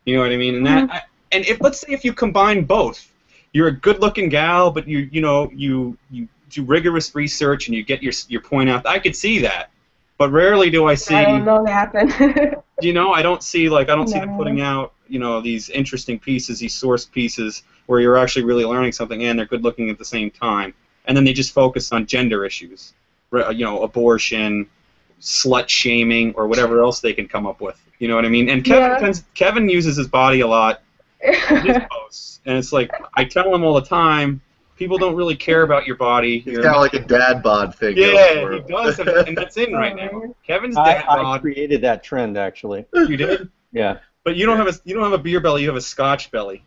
You know what I mean? And that, and let's say if you combine both, you're a good-looking gal, but you do rigorous research and you get your point out. I could see that, but rarely do I see. I don't know what happened. I don't see them putting out these interesting pieces, these source pieces where you're actually really learning something and they're good-looking at the same time. And then they just focus on gender issues, abortion, slut shaming, or whatever else they can come up with. You know what I mean? And Kevin uses his body a lot in his posts, and it's like I tell him all the time, people don't really care about your body. He's got like a dad bod thing. Yeah, he does, and that's in right now. Kevin's dad bod. I created that trend actually. You did? Yeah. But you don't have a beer belly. You have a Scotch belly.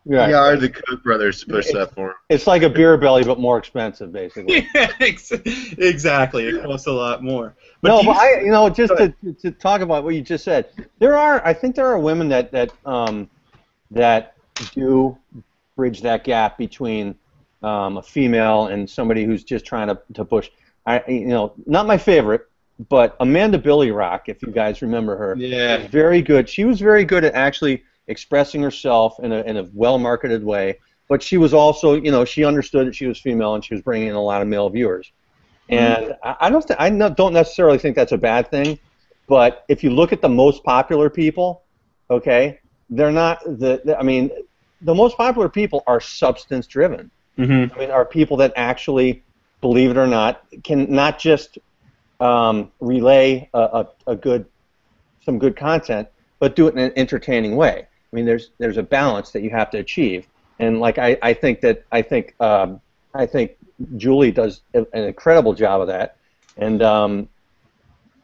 Right. Yeah, or the Koch brothers to push that for him. It's like a beer belly, but more expensive, basically. Yeah, exactly. It costs a lot more. But just to talk about what you just said, I think there are women that do bridge that gap between a female and somebody who's just trying to push. Not my favorite, but Amanda Billy Rock, if you guys remember her. Yeah. Was very good. She was very good at actually expressing herself in a well-marketed way, but she was also, she understood that she was female and she was bringing in a lot of male viewers. And I don't necessarily think that's a bad thing, but if you look at the most popular people, okay, they're not the most popular people are substance-driven. Mm-hmm. I mean, are people that actually, believe it or not, can not just relay some good content, but do it in an entertaining way. I mean, there's a balance that you have to achieve, and like I think Julie does an incredible job of that, and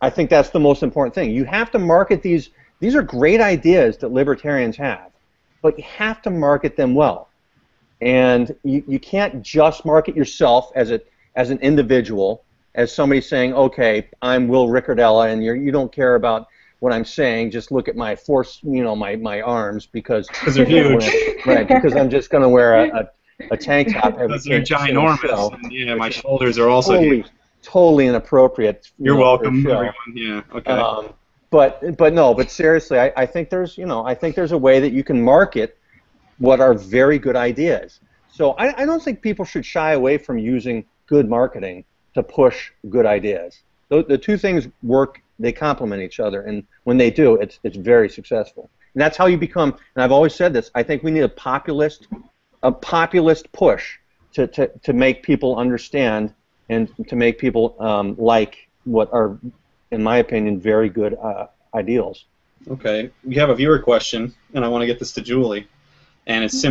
I think that's the most important thing. You have to market these. These are great ideas that libertarians have, but you have to market them well, and you can't just market yourself as an individual, as somebody saying, okay, I'm Will Riccardella, and you don't care about what I'm saying, just look at my my arms because they're huge. Right, because I'm just going to wear a tank top every because they're ginormous. And, my shoulders are also huge. totally inappropriate. You're welcome, show. everyone. Yeah. Okay. But seriously, I think there's a way that you can market what are very good ideas. So I don't think people should shy away from using good marketing to push good ideas. The two things work; they complement each other, and when they do, it's very successful. And that's how you become. And I've always said this: I think we need a populist push to make people understand and to make people like what are, in my opinion, very good ideals. Okay, we have a viewer question, and I want to get this to Julie, and it's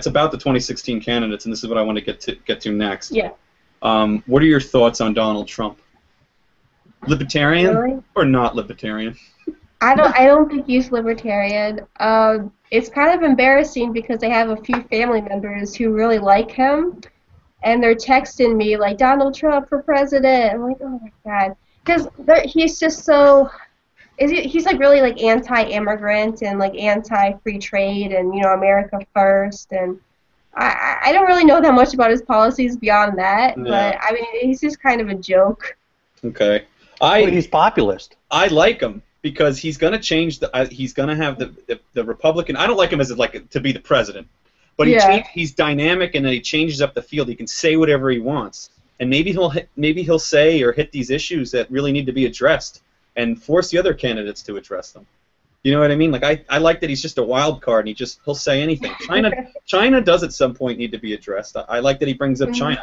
about the 2016 candidates, and this is what I want to get to next. Yeah. What are your thoughts on Donald Trump? Libertarian Really? or not libertarian? I don't think he's libertarian. It's kind of embarrassing because I have a few family members who really like him, and they're texting me like Donald Trump for president. I'm like, oh my god, because he's just so. He's like really like anti-immigrant and like anti-free trade and America first, and I don't really know that much about his policies beyond that, but I mean he's just kind of a joke. Okay, he's populist. I like him because he's going to change he's going to have the Republican. I don't like him as to be the president, but he's dynamic and then he changes up the field. He can say whatever he wants, and maybe he'll say or hit these issues that really need to be addressed, and force the other candidates to address them. You know what I mean? Like I like that he's just a wild card and he'll say anything. China does at some point need to be addressed. I like that he brings up China.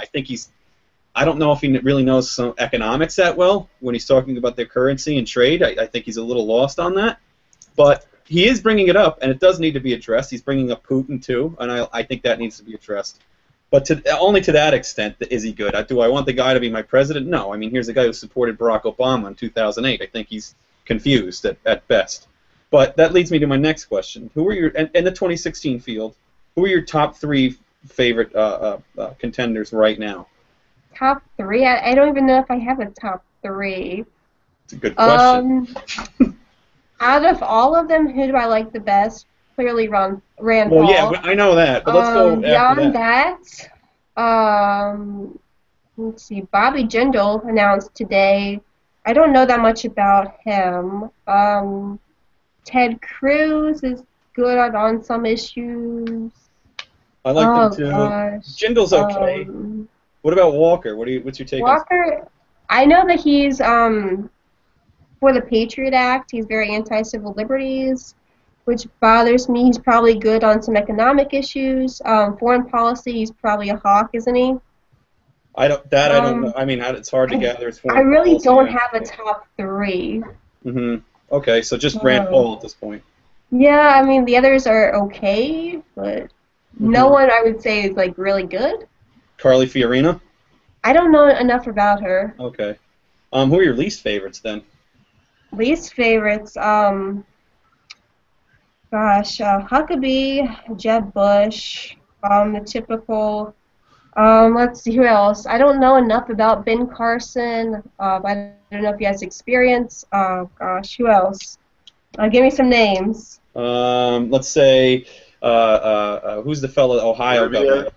I don't know if he really knows some economics that well when he's talking about their currency and trade. I think he's a little lost on that. But he is bringing it up, and it does need to be addressed. He's bringing up Putin too, and I think that needs to be addressed. But only to that extent is he good. Do I want the guy to be my president? No. I mean, here's a guy who supported Barack Obama in 2008. I think he's confused at best. But that leads me to my next question. Who are in the 2016 field, who are your top three favorite contenders right now? Top three? I don't even know if I have a top three. It's a good question. Out of all of them, who do I like the best? Clearly Rand Paul. Well, yeah, I know that, but let's go after beyond that. Let's see. Bobby Jindal announced today. I don't know that much about him. Ted Cruz is good on some issues. I like him too. Gosh. Jindal's okay. What about Walker? What's your take on Walker? I know that he's for the Patriot Act. He's very anti-civil liberties, which bothers me. He's probably good on some economic issues. Foreign policy, he's probably a hawk, isn't he? I don't know. I mean, it's hard to gather his foreign I really policy. don't have a top three. Okay, so just Rand Paul at this point. Yeah, I mean, the others are okay, but no one I would say is, like, really good. Carly Fiorina? I don't know enough about her. Okay. Who are your least favorites, then? Least favorites, Huckabee, Jeb Bush, the typical. Let's see, who else? I don't know enough about Ben Carson. I don't know if he has experience. Who else? Give me some names. Let's say, who's the fellow, Ohio governor?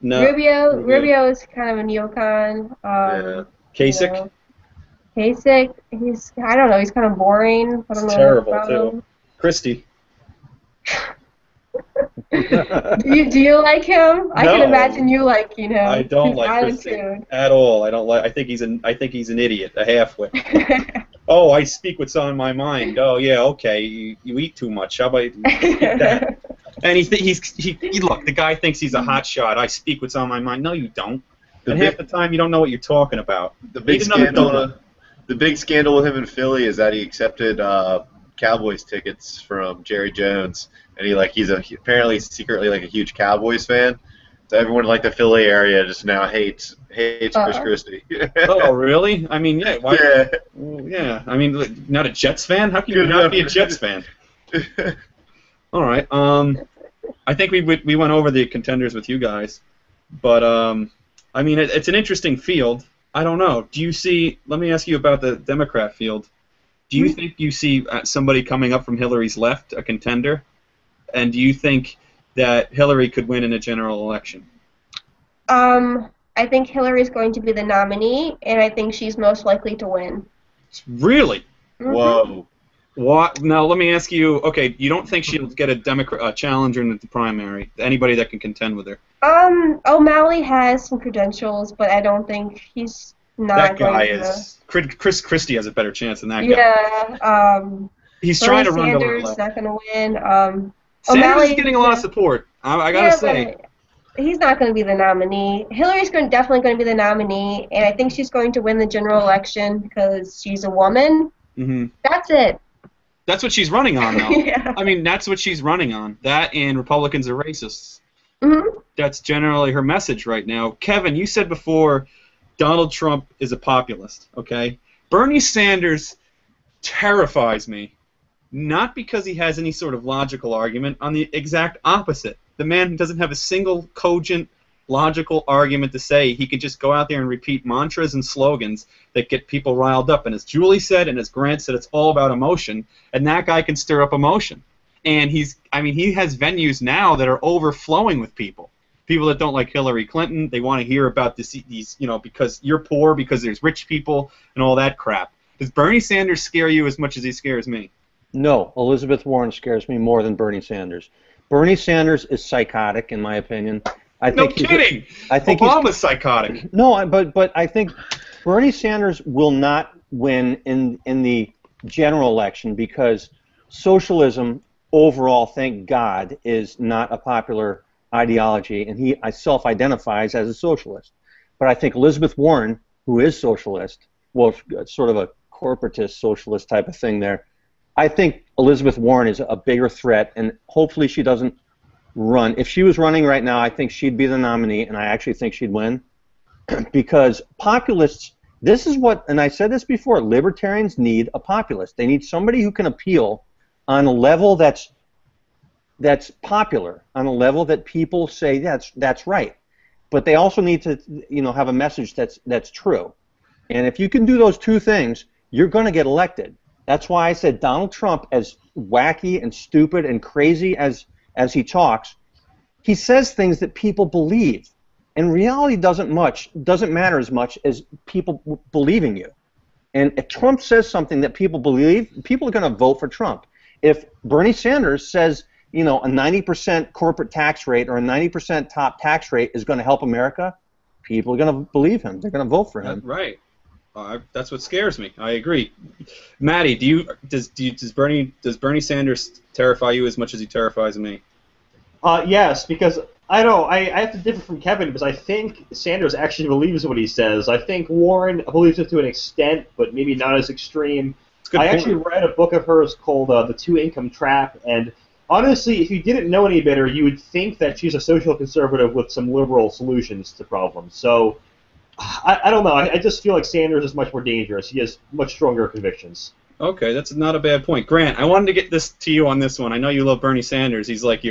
No. Rubio is kind of a neocon. Kasich? Kasich, I don't know, he's kind of boring. I don't know terrible, about too. him. Christie. Do you like him? I can imagine you like, I don't his like attitude. Christie at all. I think he's an idiot, a halfwit. Oh, I speak what's on my mind. Oh yeah, okay. You eat too much. How about you eat that? And look, the guy thinks he's a hot shot. I speak what's on my mind. No, you don't. And half the time you don't know what you're talking about. The big scandal with him in Philly is that he accepted Cowboys tickets from Jerry Jones, and he's apparently secretly like a huge Cowboys fan. So everyone in like the Philly area just now hates Chris Christie. Oh, really? I mean, yeah. Why, yeah. Yeah. I mean, not a Jets fan? How can you not be a Jets fan? All right. I think we went over the contenders with you guys, but I mean, it's an interesting field. I don't know. Do you see? Let me ask you about the Democrat field. Do you think you see somebody coming up from Hillary's left, a contender? And do you think that Hillary could win in a general election? I think Hillary's going to be the nominee, and I think she's most likely to win. Really? Mhm. Whoa. What? Now let me ask you. Okay, you don't think she'll get a challenger in the primary? Anybody that can contend with her? O'Malley has some credentials, but I don't think he's not That guy going to. is. Chris Christie has a better chance than that guy. Yeah. He's Bernie trying to run to the Sanders left. not going to win. Sanders O'Malley, is getting a lot of support. I gotta yeah, say. but he's not going to be the nominee. Hillary's definitely going to be the nominee, and I think she's going to win the general election because she's a woman. Mm-hmm. That's it. That's what she's running on, though. Yeah. I mean, that's what she's running on. That and Republicans are racists. Mhm. That's generally her message right now. Kevin, you said before Donald Trump is a populist, okay? Bernie Sanders terrifies me, not because he has any sort of logical argument, on the exact opposite. The man doesn't have a single cogent, logical argument to say. He can just go out there and repeat mantras and slogans that get people riled up. And as Julie said, and as Grant said, it's all about emotion, and that guy can stir up emotion. And he has venues now that are overflowing with people. People that don't like Hillary Clinton, they want to hear about these, because you're poor, because there's rich people, and all that crap. Does Bernie Sanders scare you as much as he scares me? No, Elizabeth Warren scares me more than Bernie Sanders. Bernie Sanders is psychotic, in my opinion. No kidding! I think Obama's psychotic. No, but I think Bernie Sanders will not win in the general election because socialism overall, thank God, is not a popular ideology, and he self-identifies as a socialist. But I think Elizabeth Warren, who is socialist, well, sort of a corporatist socialist type of thing there, I think Elizabeth Warren is a bigger threat, and hopefully she doesn't run. If she was running right now, I think she'd be the nominee, and I actually think she'd win. Because populists, this is what, and I said this before, libertarians need a populist. They need somebody who can appeal on a level that's popular, on a level that people say that's right. But they also need to, have a message that's true. And if you can do those two things, you're going to get elected. That's why I said Donald Trump, as wacky and stupid and crazy as he talks, he says things that people believe. And reality doesn't matter as much as people believing you. And if Trump says something that people believe, people are going to vote for Trump. If Bernie Sanders says, a 90% corporate tax rate or a 90% top tax rate is going to help America, people are going to believe him. They're going to vote for him. Right. That's what scares me. I agree. Maddie, does Bernie Sanders terrify you as much as he terrifies me? Yes, because I have to differ from Kevin because I think Sanders actually believes what he says. I think Warren believes it to an extent, but maybe not as extreme. I actually read a book of hers called The Two-Income Trap, and honestly, if you didn't know any better, you would think that she's a social conservative with some liberal solutions to problems. So, I don't know. I just feel like Sanders is much more dangerous. He has much stronger convictions. Okay, that's not a bad point. Grant, I wanted to get this to you on this one. I know you love Bernie Sanders. He's like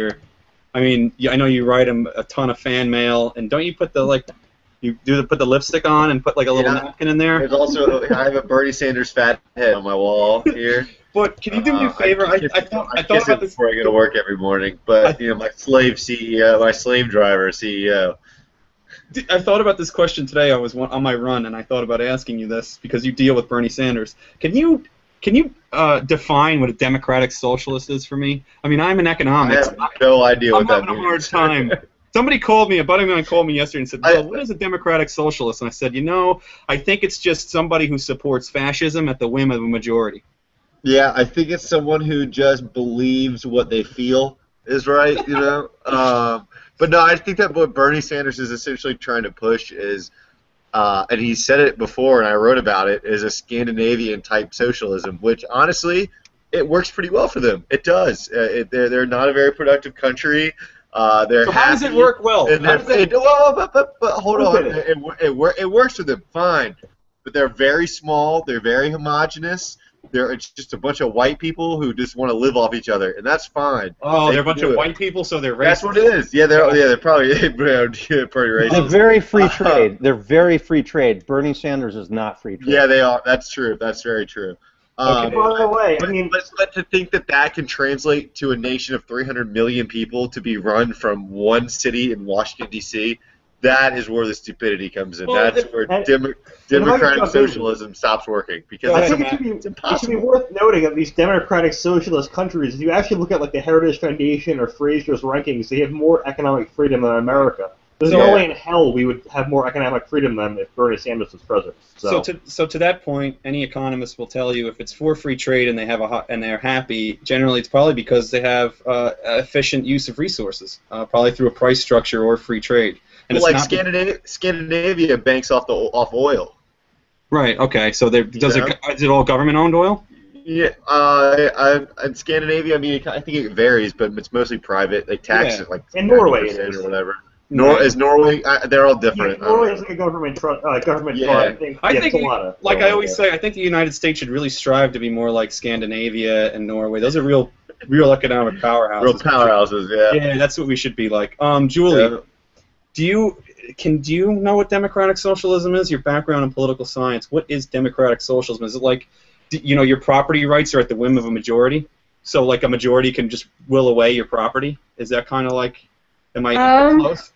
I know you write him a ton of fan mail, and don't you put put the lipstick on and put like a little napkin in there? There's also, I have a Bernie Sanders fat head on my wall here. But can you do me a favor? I thought about this before I go to work every morning. But my slave CEO, my slave driver CEO. I thought about this question today. I was on my run, and I thought about asking you this because you deal with Bernie Sanders. Can you define what a democratic socialist is for me? I mean, I'm in economics. I have no idea what that means. I'm having a hard time. Somebody called me, a buddy of mine called me yesterday and said, well, what is a democratic socialist? And I said, I think it's just somebody who supports fascism at the whim of a majority. Yeah, I think it's someone who just believes what they feel is right, But no, I think that what Bernie Sanders is essentially trying to push is, and he said it before and I wrote about it, is a Scandinavian-type socialism, which honestly, it works pretty well for them. It does. They're not a very productive country. So how does it work well? But hold on. It works for them fine. But they're very small. They're very homogenous. It's just a bunch of white people who just want to live off each other, and that's fine. Oh, they're a bunch of white people, so they're racist. That's what it is. Yeah, they're probably pretty racist. They're very free trade. They're very free trade. Bernie Sanders is not free trade. Yeah, they are. That's true. That's very true. Okay, by the way, but to think that can translate to a nation of 300 million people to be run from one city in Washington, D.C., that is where the stupidity comes in. Well, That's where and democratic socialism stops working because I it's, think it's it should impossible. be worth noting that these democratic socialist countries, if you actually look at like the Heritage Foundation or Fraser's rankings, they have more economic freedom than America. There's no way in hell we would have more economic freedom than if Bernie Sanders was president. So to that point, any economist will tell you if it's for free trade and they have and they're happy, generally it's probably because they have efficient use of resources, probably through a price structure or free trade. And well, like Scandinavia banks off oil. Right. Okay. So is it all government-owned oil? Yeah. In Scandinavia, I mean, I think it varies, but it's mostly private. They tax it like in Norway or whatever. Is Norway? They're all different. Yeah, Norway is like a government fund. I think I always say, I think the United States should really strive to be more like Scandinavia and Norway. Those are real economic powerhouses. Real powerhouses, yeah. Yeah, that's what we should be like. Julie, do you know what democratic socialism is? Your background in political science. What is democratic socialism? Is it like, your property rights are at the whim of a majority? So like a majority can just will away your property? Is that kind of like? Am I close?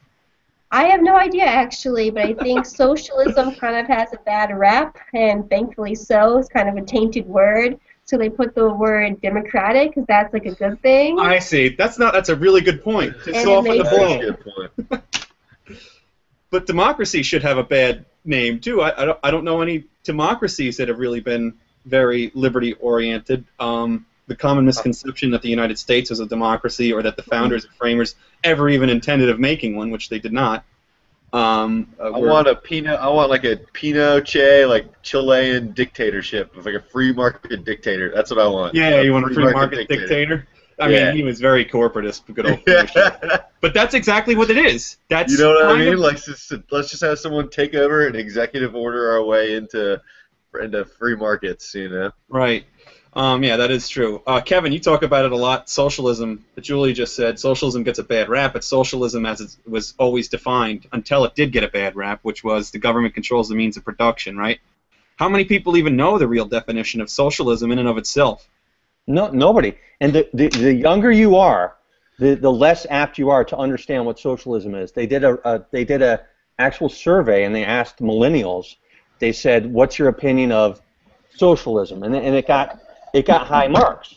I have no idea, actually, but I think socialism kind of has a bad rap, and thankfully so. It's kind of a tainted word, so they put the word democratic because that's like a good thing. I see. That's a really good point. To soften the blow. But democracy should have a bad name too. I don't know any democracies that have really been very liberty-oriented. The common misconception that the United States was a democracy, or that the founders and framers ever even intended of making one, which they did not. I want like a Pinochet, like Chilean dictatorship, like a free market dictator. That's what I want. Yeah, you want a free market dictator? I mean, he was very corporatist, good old Pinochet. But that's exactly what it is. That's, you know what I mean? Let's just have someone take over and executive order our way into free markets, Right. Yeah, that is true. Kevin, you talk about it a lot. Socialism, that Julie just said, socialism gets a bad rap, but socialism as it was always defined until it did get a bad rap, which was the government controls the means of production, right? How many people even know the real definition of socialism in and of itself? No, nobody. And the younger you are, the less apt you are to understand what socialism is. They did a actual survey, and they asked millennials. They said, "What's your opinion of socialism?" And it got high marks.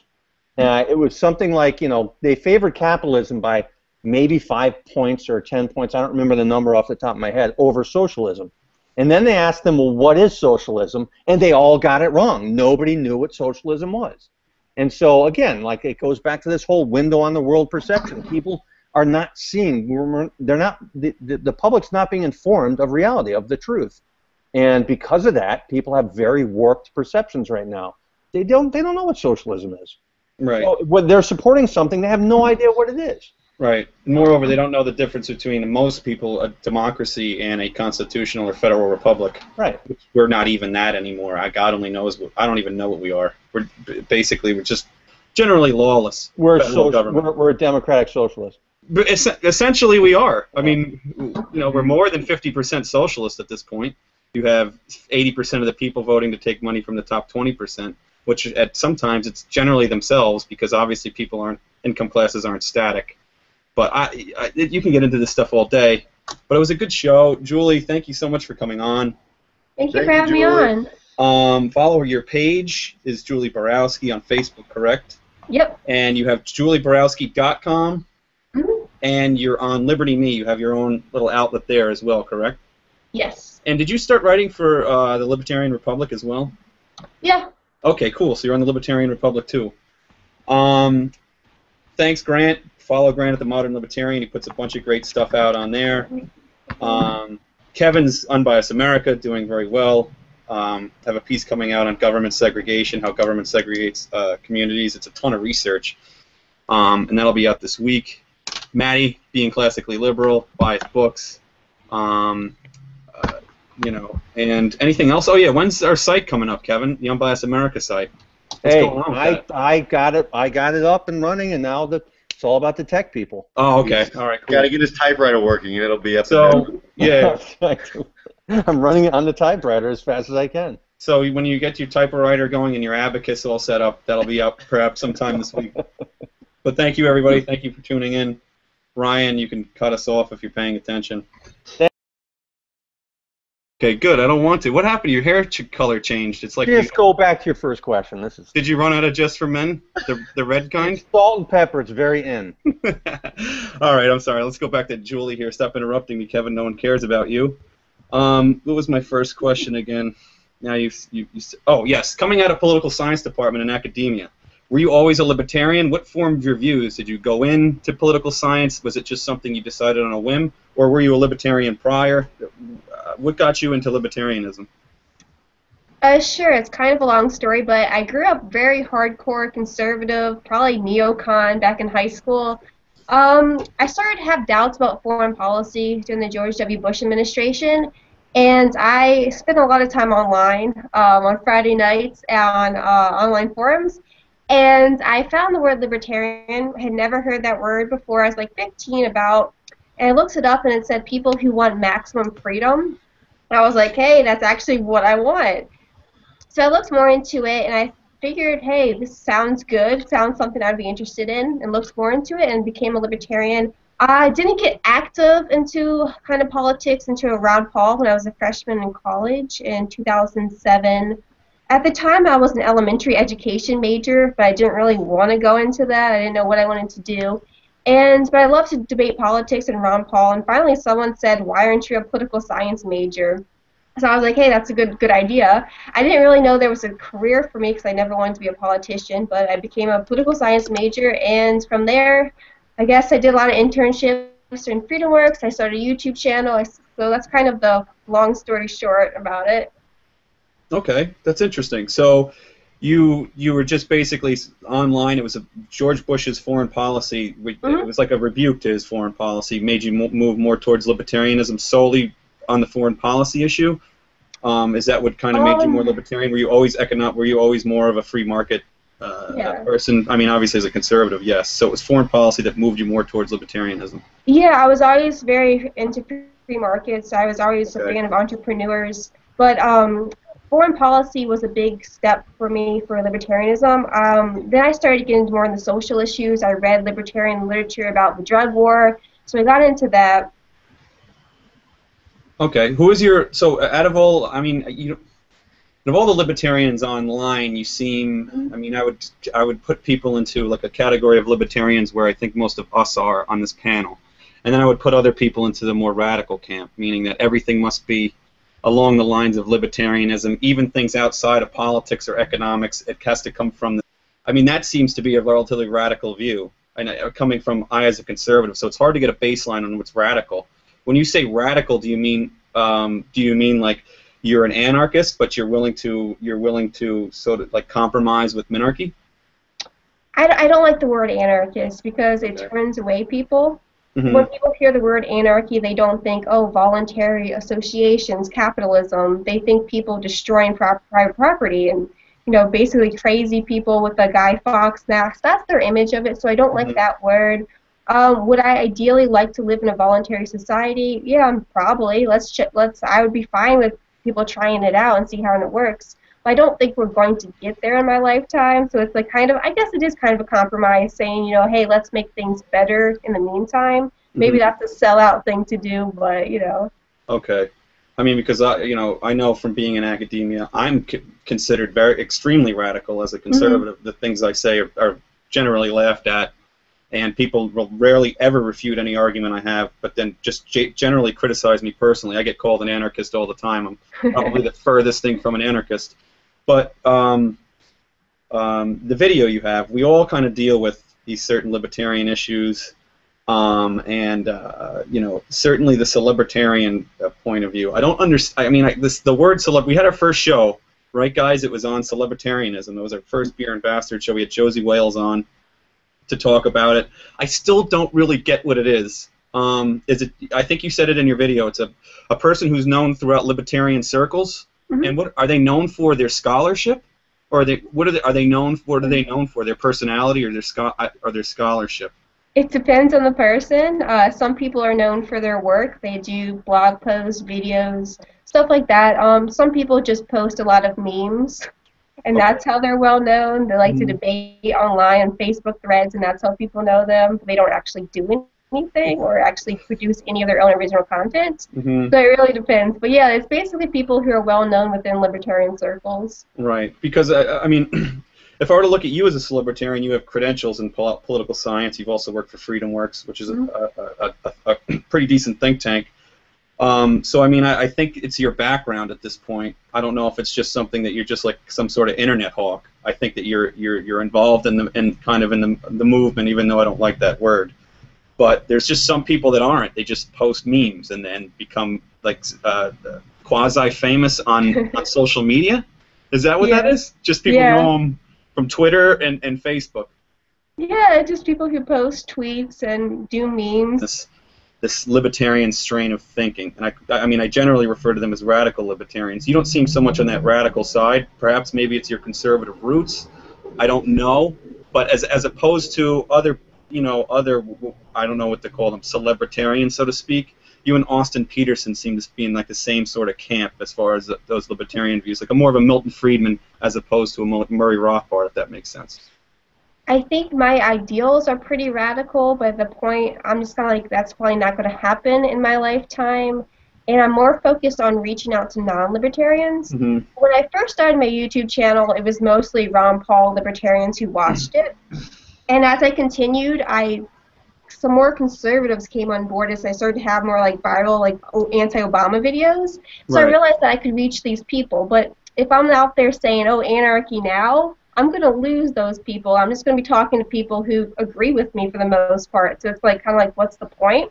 It was something like, they favored capitalism by maybe 5 points or 10 points. I don't remember the number off the top of my head, over socialism. And then they asked them, well, what is socialism? And they all got it wrong. Nobody knew what socialism was. And so, again, like, it goes back to this whole window on the world perception. People are not seeing, the public's not being informed of reality, of the truth. And because of that, people have very warped perceptions right now. They don't know what socialism is. Right. So when they're supporting something, they have no idea what it is. Right. Moreover, they don't know the difference between, most people, a democracy and a constitutional or federal republic. Right. We're not even that anymore. God only knows. I don't even know what we are. We're just generally lawless. We're a democratic socialist. But essentially, we are. I mean, we're more than 50% socialist at this point. You have 80% of the people voting to take money from the top 20%, which sometimes it's generally themselves, because obviously income classes aren't static. But you can get into this stuff all day. But it was a good show. Julie, thank you so much for coming on. Thank you for having me on. Follow your page is Julie Borowski on Facebook, correct? Yep. And you have julieborowski.com, and you're on Liberty Me. You have your own little outlet there as well, correct? Yes. And did you start writing for the Libertarian Republic as well? Yeah. Okay, cool. So you're on the Libertarian Republic too. Thanks, Grant. Follow Grant at the Modern Libertarian. He puts a bunch of great stuff out on there. Kevin's Unbiased America, doing very well. Have a piece coming out on government segregation, how government segregates communities. It's a ton of research, and that'll be out this week. Maddie, being classically liberal, buys books. And anything else? Oh yeah, when's our site coming up, Kevin? The Unbiased America site. What's going on with that? I got it up and running, and now it's all about the tech people. Oh, okay. All right, cool. Got to get his typewriter working, and it'll be up. So yeah, I'm running it on the typewriter as fast as I can. So when you get your typewriter going and your abacus all set up, that'll be up perhaps sometime this week. But thank you, everybody. Thank you for tuning in. Ryan, you can cut us off if you're paying attention. Okay, good. I don't want to. What happened? Your hair color changed. It's like Just go back to your first question. This is. Did you run out of Just for Men, the red kind? It's salt and pepper. It's very in. All right, I'm sorry. Let's go back to Julie here. Stop interrupting me, Kevin. No one cares about you. What was my first question again? Now oh yes, coming out of political science department in academia. Were you always a libertarian? What formed your views? Did you go into political science? Was it just something you decided on a whim? Or were you a libertarian prior? What got you into libertarianism? Sure, it's kind of a long story, but I grew up very hardcore conservative, probably neocon back in high school. I started to have doubts about foreign policy during the George W. Bush administration, and I spent a lot of time online on Friday nights on online forums. And I found the word libertarian. I had never heard that word before. I was like 15 about, and I looked it up and it said people who want maximum freedom. I was like, hey, that's actually what I want. So I looked more into it and I figured, hey, this sounds good, sounds something I'd be interested in, and looked more into it and became a libertarian. I didn't get active into kind of politics until around Paul when I was a freshman in college in 2007. At the time, I was an elementary education major, but I didn't really want to go into that. I didn't know what I wanted to do. But I love to debate politics and Ron Paul, and finally someone said, why aren't you a political science major? So I was like, hey, that's a good idea. I didn't really know there was a career for me because I never wanted to be a politician, but I became a political science major, and from there, I guess I did a lot of internships in FreedomWorks. I started a YouTube channel, so that's kind of the long story short about it. Okay, that's interesting. So you were just basically online. It was George Bush's foreign policy. It was like a rebuke to his foreign policy. Made you move more towards libertarianism solely on the foreign policy issue. Is that what kind of made you more libertarian? Were you always more of a free market person? I mean, obviously as a conservative, yes. So it was foreign policy that moved you more towards libertarianism. Yeah, I was always very into free markets. I was always a fan of entrepreneurs, but foreign policy was a big step for me for libertarianism. Then I started getting more into social issues. I read libertarian literature about the drug war, so I got into that. Okay, so out of all, I mean, of all the libertarians online, you seem, I mean, I would put people into like a category of libertarians where I think most of us are on this panel, and then I would put other people into the more radical camp, meaning that everything must be along the lines of libertarianism, even things outside of politics or economics, it has to come from I mean, that seems to be a relatively radical view, and coming from I as a conservative, so it's hard to get a baseline on what's radical. When you say radical, do you mean like you're an anarchist, but you're willing to sort of like compromise with minarchy? I don't like the word anarchist because it turns away people. When people hear the word anarchy, they don't think, oh, voluntary associations, capitalism. They think people destroying private property and, basically crazy people with a Guy Fawkes mask. That's their image of it, so I don't like that word. Would I ideally like to live in a voluntary society? Yeah, probably. I would be fine with people trying it out and see how it works. But I don't think we're going to get there in my lifetime, so it's like I guess it is kind of a compromise saying, hey, let's make things better in the meantime. Maybe that's a sellout thing to do, but, Okay. I mean, because, I know from being in academia, I'm considered extremely radical as a conservative. The things I say are generally laughed at, and people will rarely ever refute any argument I have, but then just generally criticize me personally. I get called an anarchist all the time. I'm probably the furthest thing from an anarchist. But the video you have, we all kind of deal with these certain libertarian issues, and certainly the libertarian point of view. I don't understand. I mean, the word we had our first show, right, guys? It was on celebritarianism. It was our first Beer and Bastard show. We had Josie Wales on to talk about it. I still don't really get what it is. I think you said it in your video. It's a person who's known throughout libertarian circles. And what are they known for? Their scholarship, or are they known for? What are they known for? Their personality or their scholarship? It depends on the person. Some people are known for their work. They do blog posts, videos, stuff like that. Some people just post a lot of memes, and that's how they're well known. They like to debate online on Facebook threads, and that's how people know them. They don't actually do anything or actually produce any of their own original content. Mm-hmm. So it really depends. But yeah, it's basically people who are well known within libertarian circles. Right. Because, I mean, if I were to look at you as a libertarian, you have credentials in political science. You've also worked for FreedomWorks, which is a pretty decent think tank. So I mean, I think it's your background at this point. I don't know if it's just something that you're just like some sort of internet hawk. I think that you're involved in the movement, even though I don't like that word. But there's just some people that aren't. They just post memes and then become like quasi-famous on social media. Is that what that is? Just people know them from Twitter and Facebook. Yeah, just people who post tweets and do memes. This libertarian strain of thinking, and I mean, I generally refer to them as radical libertarians. You don't seem so much on that radical side. Perhaps maybe it's your conservative roots. I don't know, but as opposed to other, I don't know what to call them, celebritarians, so to speak. You and Austin Peterson seem to be in like the same sort of camp as far as those libertarian views, like a more of a Milton Friedman as opposed to a Murray Rothbard, if that makes sense. I think my ideals are pretty radical, but at the point, I'm just kind of like, that's probably not going to happen in my lifetime. And I'm more focused on reaching out to non-libertarians. Mm-hmm. When I first started my YouTube channel, it was mostly Ron Paul libertarians who watched it. And as I continued, some more conservatives came on board as I started to have more like viral, like anti-Obama videos. So I realized that I could reach these people. But if I'm out there saying, oh, anarchy now, I'm going to lose those people. I'm just going to be talking to people who agree with me for the most part. So it's like kind of like, what's the point?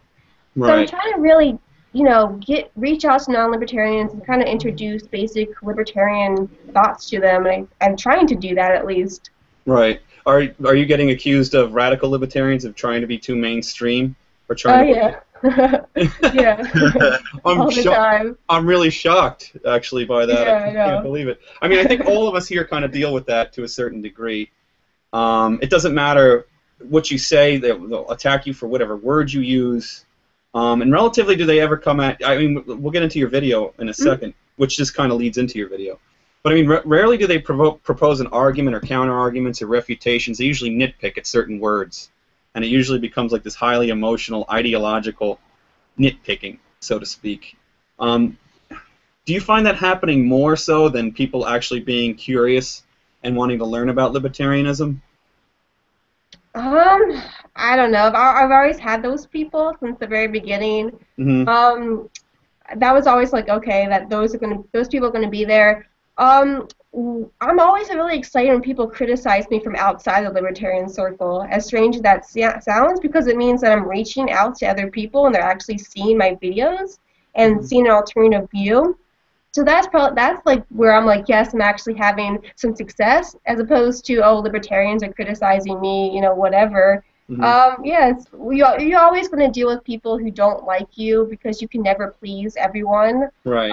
Right. So I'm trying to really, reach out to non-libertarians and kind of introduce basic libertarian thoughts to them. And I'm trying to do that at least. Right. Are you getting accused of radical libertarians of trying to be too mainstream or trying? Yeah. Yeah. All the time. I'm really shocked, actually, by that. Yeah, I can't believe it. I mean, I think all of us here kind of deal with that to a certain degree. It doesn't matter what you say; they'll attack you for whatever words you use. And relatively, do they ever come at? I mean, we'll get into your video in a second, which just kind of leads into your video. But I mean, rarely do they propose an argument or counter-arguments or refutations. They usually nitpick at certain words. And it usually becomes like this highly emotional, ideological nitpicking, so to speak. Do you find that happening more so than people actually being curious and wanting to learn about libertarianism? I don't know. I've always had those people since the very beginning. Mm-hmm. That was always like, okay, that those people are gonna be there. I'm always really excited when people criticize me from outside the libertarian circle, as strange as that sounds, because it means that I'm reaching out to other people and they're actually seeing my videos and seeing an alternative view. So that's like where I'm like, yes, I'm actually having some success, as opposed to, oh, libertarians are criticizing me, whatever. Mm-hmm. Yes, you're always going to deal with people who don't like you because you can never please everyone. Right.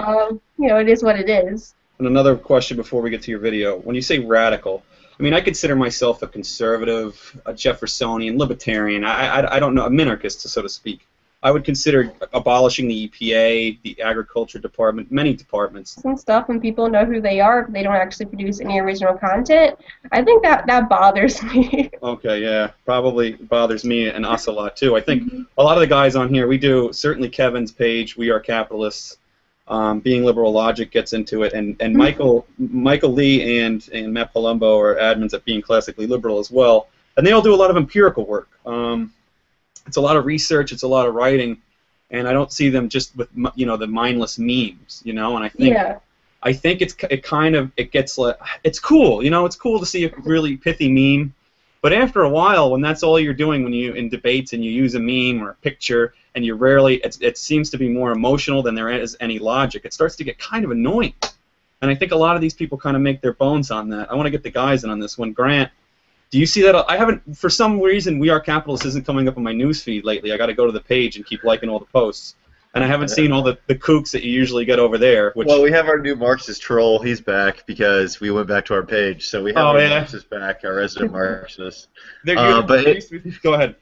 It is what it is. And another question before we get to your video. When you say radical, I mean, I consider myself a conservative, a Jeffersonian, libertarian. I don't know, a minarchist, so to speak. I would consider abolishing the EPA, the Agriculture Department, many departments. Some stuff when people know who they are, but they don't actually produce any original content. I think that bothers me. Okay, yeah, probably bothers me and us a lot too. I think a lot of the guys on here, we do, certainly Kevin's page, We Are Capitalists. Being Liberal Logic gets into it, and Michael Lee and Matt Palumbo are admins at Being Classically Liberal as well, and they all do a lot of empirical work. It's a lot of research, it's a lot of writing, and I don't see them just with the mindless memes, and I think it gets like, it's cool, it's cool to see a really pithy meme. But after a while, when that's all you're doing when you in debates and you use a meme or a picture, and you rarely, it seems to be more emotional than there is any logic, it starts to get kind of annoying. And I think a lot of these people kind of make their bones on that. I want to get the guys in on this one. Grant, do you see that? I haven't, for some reason, We Are Capitalists isn't coming up on my news feed lately. I got to go to the page and keep liking all the posts. And I haven't seen all the kooks that you usually get over there. Well, we have our new Marxist troll. He's back because we went back to our page. So we have our Marxist back, our resident Marxist. Go ahead.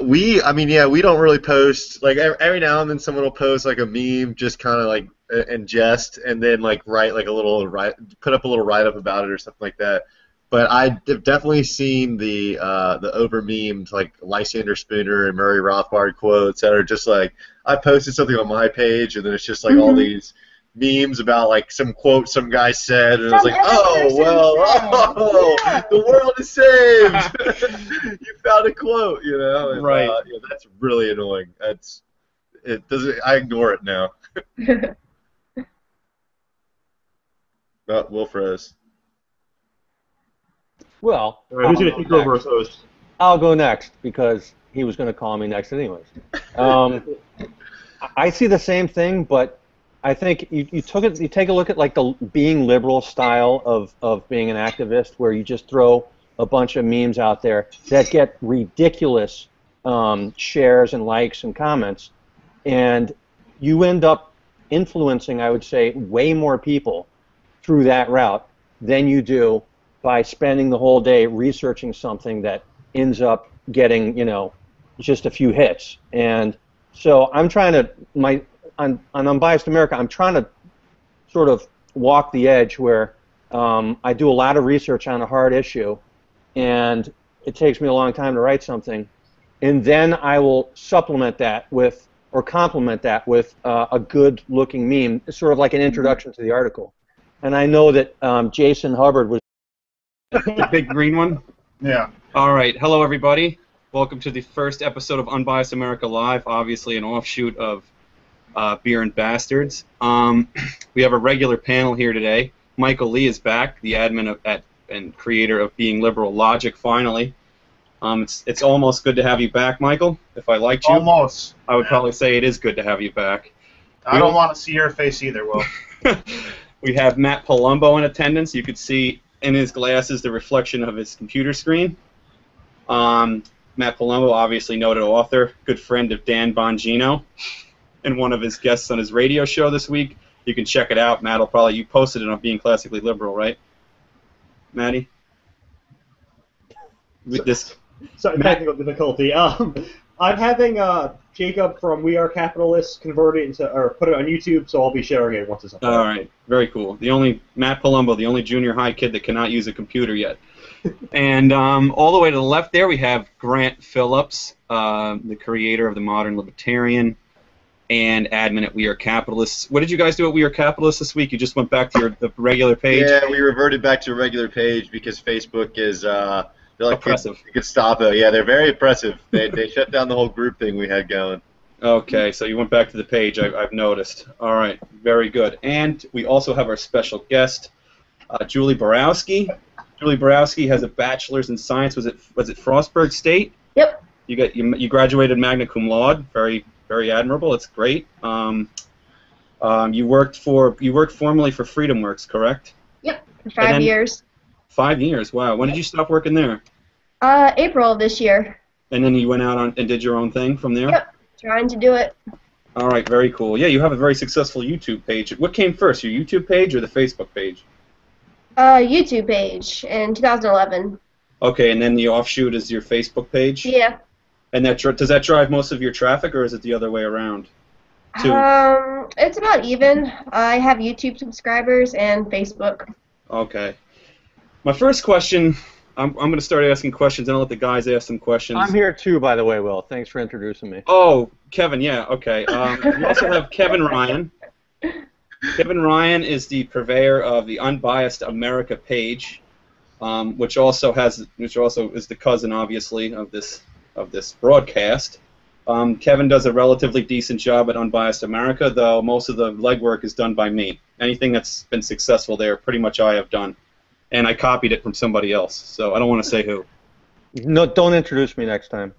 We don't really post, like every now and then someone will post like a meme just kind of like in jest and then like put up a little write-up about it or something like that. but I've definitely seen the over memed like Lysander Spooner and Murray Rothbard quotes that are just like, I posted something on my page and then it's just like all these memes about like some quote some guy said, and I was like, oh well, Yeah. the world is saved. You found a quote, you know. And, Right. yeah, that's really annoying. It doesn't. I ignore it now. Will froze. Well, All right, who's going to take over as host? I'll go next because he was going to call me next anyways. I see the same thing, but I think you take a look at like the being liberal style of being an activist, where you just throw a bunch of memes out there that get ridiculous shares and likes and comments, and you end up influencing, I would say, way more people through that route than you do by spending the whole day researching something that ends up getting, you know, just a few hits. And so I'm trying to, on Unbiased America, I'm trying to sort of walk the edge where I do a lot of research on a hard issue, and it takes me a long time to write something, and then I will supplement that with, or complement that with a good-looking meme, sort of like an introduction to the article. And I know that Jason Hubbard was The big green one? Yeah. All right. Hello, everybody. Welcome to the first episode of Unbiased America Live, obviously an offshoot of Beer and Bastards. We have a regular panel here today. Michael Lee is back, the admin and creator of Being Liberal Logic, finally. It's almost good to have you back, Michael. If I liked you, Almost. I would probably say it is good to have you back. I don't want to see your face either, Will. We have Matt Palumbo in attendance. You could see in his glasses the reflection of his computer screen. Matt Palumbo, obviously noted author, good friend of Dan Bongino, and one of his guests on his radio show this week. You can check it out. Matt will probably, you posted it on Being Classically Liberal, right, Matty? With this. Sorry, technical difficulty. I'm having Jacob from We Are Capitalists convert it into, or put it on YouTube, so I'll be sharing it once it's up. All right, very cool. The only Matt Palumbo, the only junior high kid that cannot use a computer yet. And all the way to the left there, we have Grant Phillips, the creator of the Modern Libertarian and admin at We Are Capitalists. What did you guys do at We Are Capitalists this week? You just went back to the regular page? Yeah, we reverted back to a regular page because Facebook is they're like oppressive. You could stop it. Yeah, they're very oppressive. They shut down the whole group thing we had going. Okay, so you went back to the page. I've noticed. All right, very good. And we also have our special guest, Julie Borowski. Julie Borowski has a bachelor's in science. Was it Frostburg State? Yep. You graduated magna cum laude. Very admirable. It's great. You worked formerly for FreedomWorks, correct? Yep. For 5 years. 5 years. Wow. When did you stop working there? April of this year. And then you went out and did your own thing from there? Yep. Trying to do it. All right. Very cool. Yeah, you have a very successful YouTube page. What came first, your YouTube page or the Facebook page? YouTube page in 2011. Okay, and then the offshoot is your Facebook page? Yeah. And does that drive most of your traffic, or is it the other way around? It's about even. I have YouTube subscribers and Facebook. Okay. My first question, I'm going to start asking questions, and I'll let the guys ask some questions. I'm here too, by the way, Will. Thanks for introducing me. Oh, Kevin, yeah, okay. We also have Kevin Ryan. Kevin Ryan is the purveyor of the Unbiased America page, which also is the cousin, obviously, of this broadcast. Kevin does a relatively decent job at Unbiased America, though most of the legwork is done by me. Anything that's been successful there, pretty much I have done, and I copied it from somebody else. So I don't want to say who. No, don't introduce me next time.